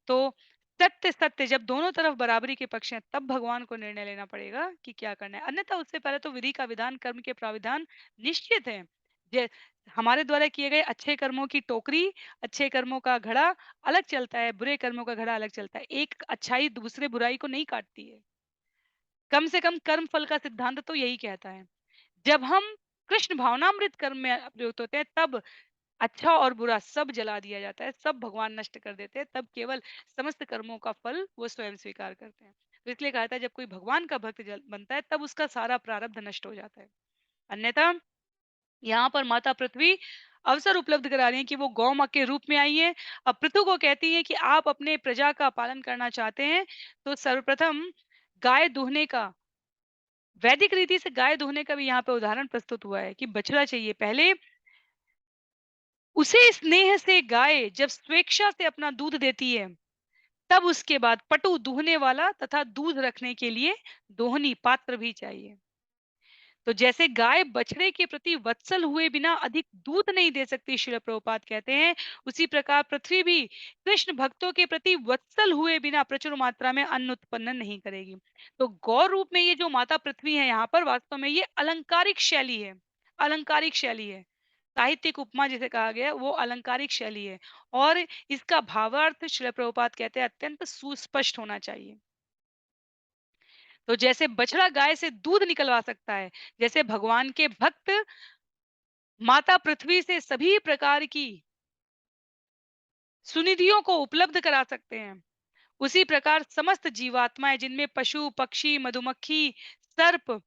तो सत्य सत्य जब दोनों तरफ बराबरी के पक्ष हैं, तब भगवान को निर्णय लेना पड़ेगा कि क्या करना है। अन्यथा उससे पहले तो विधि का विधान, कर्म के प्राविधान निश्चित हैं। जे हमारे द्वारा किए गए अच्छे कर्मों की टोकरी, अच्छे कर्मों का घड़ा अलग चलता है, बुरे कर्मों का घड़ा अलग चलता है। एक अच्छाई दूसरे बुराई को नहीं काटती है। कम से कम कर्म फल का सिद्धांत तो यही कहता है। जब हम कृष्ण भावनामृत कर्म में प्रयुक्त होते हैं, तब अच्छा और बुरा सब जला दिया जाता है, सब भगवान नष्ट कर देते हैं, तब केवल समस्त कर्मों का फल वो स्वयं स्वीकार करते हैं। तो इसलिए कहा था जब कोई भगवान का भक्त बनता है तब उसका सारा प्रारब्ध नष्ट हो जाता है। अन्यथा यहाँ पर माता पृथ्वी अवसर उपलब्ध करा रही है कि वो गौ माँ के रूप में आई है। अब पृथु को कहती है कि आप अपने प्रजा का पालन करना चाहते हैं, तो सर्वप्रथम गाय दूहने का वैदिक रीति से गाय दूहने का भी यहाँ पे उदाहरण प्रस्तुत हुआ है कि बछड़ा चाहिए। पहले उसे स्नेह से गाय जब स्वेच्छा से अपना दूध देती है, तब उसके बाद पटु दूहने वाला तथा दूध रखने के लिए दोहनी पात्र भी चाहिए। तो जैसे गाय बछड़े के प्रति वत्सल हुए बिना अधिक दूध नहीं दे सकती, श्रील प्रभुपाद कहते हैं, उसी प्रकार पृथ्वी भी कृष्ण भक्तों के प्रति वत्सल हुए बिना प्रचुर मात्रा में अन्न उत्पन्न नहीं करेगी। तो गौ रूप में ये जो माता पृथ्वी है यहाँ पर वास्तव में ये अलंकारिक शैली है। अलंकारिक शैली है। साहित्यिक उपमा जिसे कहा गया है, वो अलंकारिक शैली है और इसका भावार्थ श्रील प्रभुपाद कहते हैं अत्यंत सुस्पष्ट होना चाहिए। तो जैसे बछड़ा गाय से दूध निकलवा सकता है, जैसे भगवान के भक्त माता पृथ्वी से सभी प्रकार की सुनिधियों को उपलब्ध करा सकते हैं, उसी प्रकार समस्त जीवात्माएं जिनमें पशु, पक्षी, मधुमक्खी, सर्प,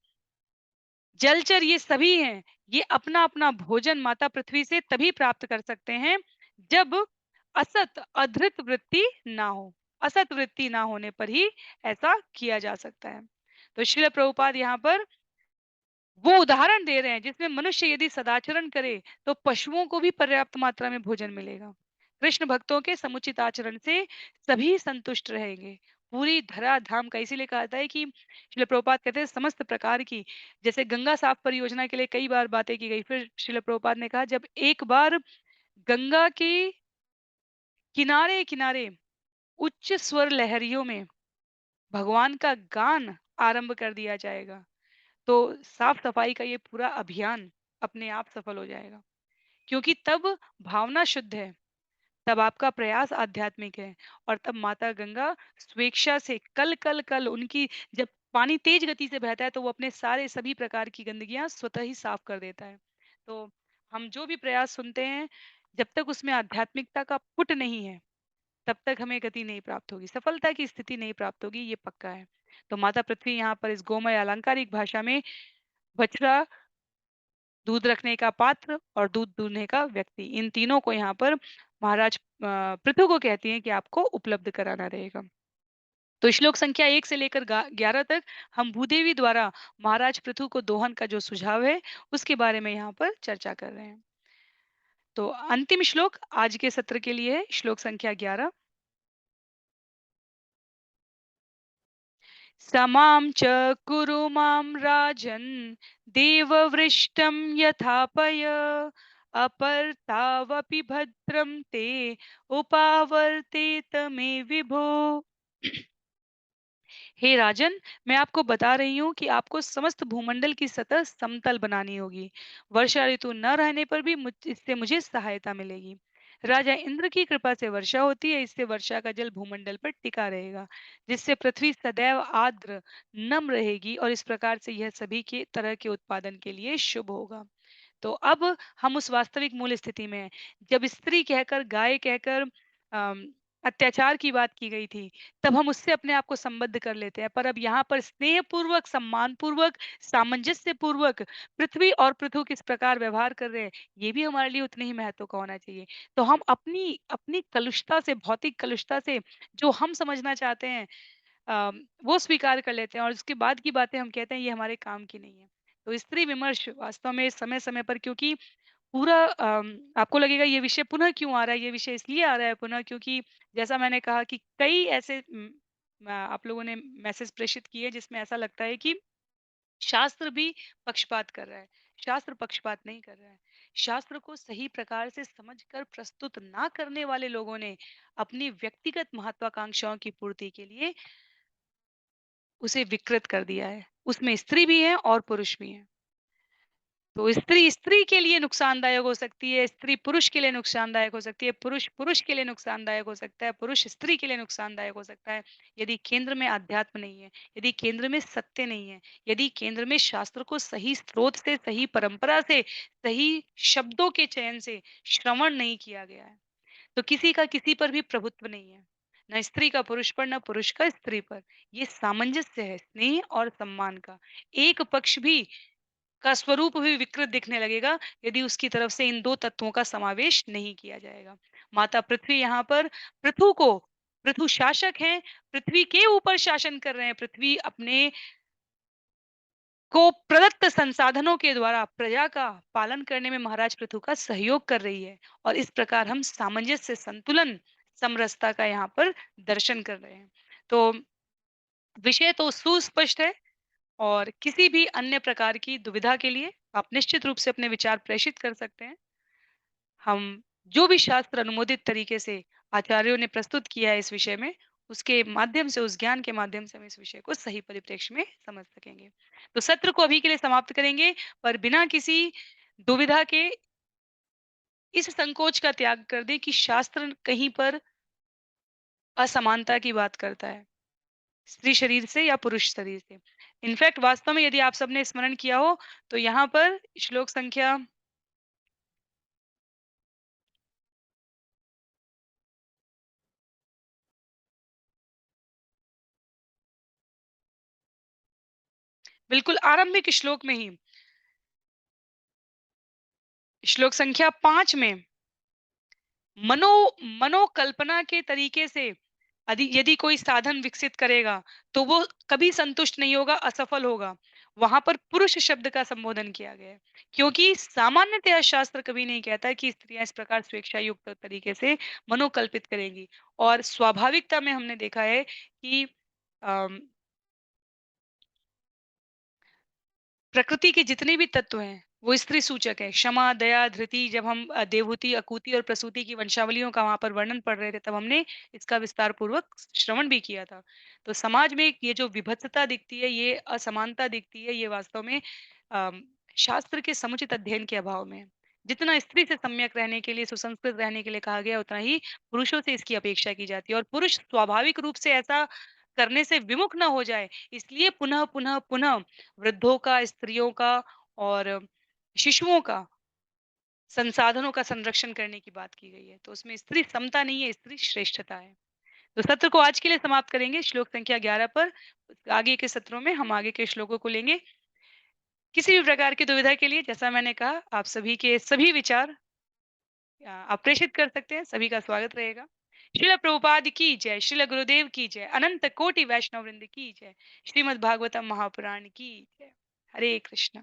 जलचर ये सभी हैं, ये अपना-अपना भोजन माता पृथ्वी से तभी प्राप्त कर सकते हैं, जब असत अधृत वृत्ति ना हो। असत वृत्ति ना होने पर ही ऐसा किया जा सकता है। तो श्रील प्रभुपाद यहाँ पर वो उदाहरण दे रहे हैं जिसमें मनुष्य यदि सदाचरण करे तो पशुओं को भी पर्याप्त मात्रा में भोजन मिलेगा। कृष्ण भक्तों के समुचित आचरण से सभी संतुष्ट रहेंगे। पूरी धरा धाम का इसीलिए कहा जाता है कि श्रील प्रभुपाद कहते हैं समस्त प्रकार की, जैसे गंगा साफ परियोजना के लिए कई बार बातें की गई, फिर श्रील प्रभुपाद ने कहा जब एक बार गंगा के किनारे किनारे उच्च स्वर लहरियों में भगवान का गान आरंभ कर दिया जाएगा, तो साफ-सफाई का ये पूरा अभियान अपने आप सफल हो जाएगा। क्योंकि तब भावना शुद्ध है, तब आपका प्रयास आध्यात्मिक है और तब माता गंगा स्वेच्छा से कल उनकी जब पानी तेज गति से बहता है तो वो अपने सारे सभी प्रकार की गंदगियाँ स्वतः ही साफ कर देता है। तो हम जो भी प्रयास सुनते हैं, जब तक उसमें आध्यात्मिकता का पुट नहीं है, तब तक हमें गति नहीं प्राप्त होगी, सफलता की स्थिति नहीं प्राप्त होगी, ये पक्का है। तो माता पृथ्वी यहाँ पर इस गोमय अलंकारिक भाषा में बछड़ा, दूध रखने का पात्र और दूध दूहने का व्यक्ति, इन तीनों को यहाँ पर महाराज पृथु को कहती हैं कि आपको उपलब्ध कराना रहेगा। तो श्लोक संख्या 1 से लेकर 11 तक हम भूदेवी द्वारा महाराज पृथु को दोहन का जो सुझाव है, उसके बारे में यहाँ पर चर्चा कर रहे हैं। तो अंतिम श्लोक आज के सत्र के लिए है, श्लोक संख्या 11। समां च कुरु मां राजन् देववृष्टं यथापय अपरतावपि भद्रं ते उपावर्तेत मे विभो। हे राजन, मैं आपको बता रही हूँ कि आपको समस्त भूमंडल की सतह समतल बनानी होगी। वर्षा ऋतु न रहने पर भी इससे मुझे सहायता मिलेगी। राजा इंद्र की कृपा से वर्षा होती है, इससे वर्षा का जल भूमंडल पर टिका रहेगा, जिससे पृथ्वी सदैव आर्द्र नम रहेगी और इस प्रकार से यह सभी के तरह के उत्पादन के लिए शुभ होगा। तो अब हम उस वास्तविक मूल स्थिति में हैं। जब स्त्री कहकर, गाय कहकर अत्याचार की बात की गई थी, तब हम उससे अपने आप को संबद्ध कर लेते हैं। पर अब यहाँ पर स्नेहपूर्वक, सम्मानपूर्वक, सामंजस्यपूर्वक पृथ्वी और पृथु किस प्रकार व्यवहार कर रहे हैं, ये भी हमारे लिए उतने ही महत्व का होना चाहिए। तो हम अपनी अपनी कलुषता से, भौतिक कलुषता से जो हम समझना चाहते हैं वो स्वीकार कर लेते हैं और उसके बाद की बातें हम कहते हैं ये हमारे काम की नहीं है। तो स्त्री विमर्श वास्तव में समय-समय पर, क्योंकि पूरा आपको लगेगा ये विषय पुनः क्यों आ रहा है? ये विषय इसलिए आ रहा है पुनः क्योंकि जैसा मैंने कहा कि कई ऐसे आप लोगों ने मैसेज प्रेषित किए जिसमें ऐसा लगता है कि शास्त्र भी पक्षपात कर रहा है। शास्त्र पक्षपात नहीं कर रहा है। शास्त्र को सही प्रकार से समझकर प्रस्तुत ना करने वाले लोगों ने अपनी व्यक्तिगत महत्वाकांक्षाओं की पूर्ति के लिए उसे विकृत कर दिया है। उसमें स्त्री भी है और पुरुष भी हैं। तो स्त्री स्त्री के लिए नुकसानदायक हो सकती है, स्त्री पुरुष के लिए नुकसानदायक हो सकती है, पुरुष पुरुष के लिए नुकसानदायक हो सकता है, पुरुष स्त्री के लिए नुकसानदायक हो सकता है। यदि केंद्र में अध्यात्म नहीं है, यदि केंद्र में सत्य नहीं है, यदि केंद्र में शास्त्र को सही स्रोत से, सही परंपरा से, सही शब्दों के चयन से श्रवण नहीं किया गया है, तो किसी का किसी पर भी प्रभुत्व नहीं है। न स्त्री का पुरुष पर, न पुरुष का स्त्री पर। ये सामंजस्य है स्नेह और सम्मान का। एक पक्ष भी का स्वरूप भी विकृत दिखने लगेगा यदि उसकी तरफ से इन 2 तत्वों का समावेश नहीं किया जाएगा। माता पृथ्वी यहाँ पर पृथु शासक हैं, पृथ्वी के ऊपर शासन कर रहे हैं। पृथ्वी अपने को प्रदत्त संसाधनों के द्वारा प्रजा का पालन करने में महाराज पृथु का सहयोग कर रही है और इस प्रकार हम सामंजस्य, संतुलन, समरसता का यहाँ पर दर्शन कर रहे हैं। तो विषय तो सुस्पष्ट है और किसी भी अन्य प्रकार की दुविधा के लिए आप निश्चित रूप से अपने विचार प्रेषित कर सकते हैं। हम जो भी शास्त्र अनुमोदित तरीके से आचार्यों ने प्रस्तुत किया है इस विषय में, उसके माध्यम से, उस ज्ञान के माध्यम से हम इस विषय को सही परिप्रेक्ष्य में समझ सकेंगे। तो सत्र को अभी के लिए समाप्त करेंगे, पर बिना किसी दुविधा के इस संकोच का त्याग कर दें कि शास्त्र कहीं पर असमानता की बात करता है, स्त्री शरीर से या पुरुष शरीर से। इनफैक्ट वास्तव में यदि आप सबने स्मरण किया हो, तो यहाँ पर श्लोक संख्या बिल्कुल आरंभिक श्लोक में ही, श्लोक संख्या 5 में मनो मनोकल्पना के तरीके से यदि यदि कोई साधन विकसित करेगा, तो वो कभी संतुष्ट नहीं होगा, असफल होगा। वहाँ पर पुरुष शब्द का संबोधन किया गया है, क्योंकि सामान्यतः शास्त्र कभी नहीं कहता है कि स्त्रियाँ इस प्रकार स्वेच्छा युक्त तरीके से मनोकल्पित करेंगी और स्वाभाविकता में हमने देखा है कि अम प्रकृति के जितने भी तत्व हैं, वो स्त्री सूचक है। क्षमा, दया, धृति, जब हम देवहूति, अकूति और प्रसूति की वंशावलियों का वहाँ पर वर्णन पढ़ रहे थे, तब हमने इसका विस्तार पूर्वक श्रवण भी किया था। तो समाज में ये जो विभत्सता दिखती है, ये असमानता दिखती है, ये वास्तव में अम, शास्त्र के समुचित अध्ययन के अभाव में है। जितना स्त्री से सम्यक रहने के लिए, सुसंस्कृत रहने के लिए कहा गया, उतना ही पुरुषों से इसकी अपेक्षा की जाती है और पुरुष स्वाभाविक रूप से ऐसा करने से विमुख ना हो जाए, इसलिए पुनः, पुनः, पुनः वृद्धों का, स्त्रियों का और शिशुओं का, संसाधनों का संरक्षण करने की बात की गई है। तो उसमें स्त्री समता नहीं है, स्त्री श्रेष्ठता है। तो सत्र को आज के लिए समाप्त करेंगे श्लोक संख्या 11 पर। आगे के सत्रों में हम आगे के श्लोकों को लेंगे। किसी भी प्रकार की दुविधा के लिए जैसा मैंने कहा, आप सभी के सभी विचार आप प्रेषित कर सकते हैं, सभी का स्वागत रहेगा। श्रील प्रभुपाद की जय, श्रील गुरुदेव की जय, अनंत कोटि वैष्णव वृंद की जय, श्रीमद् भागवतम महापुराण की जय। हरे कृष्ण।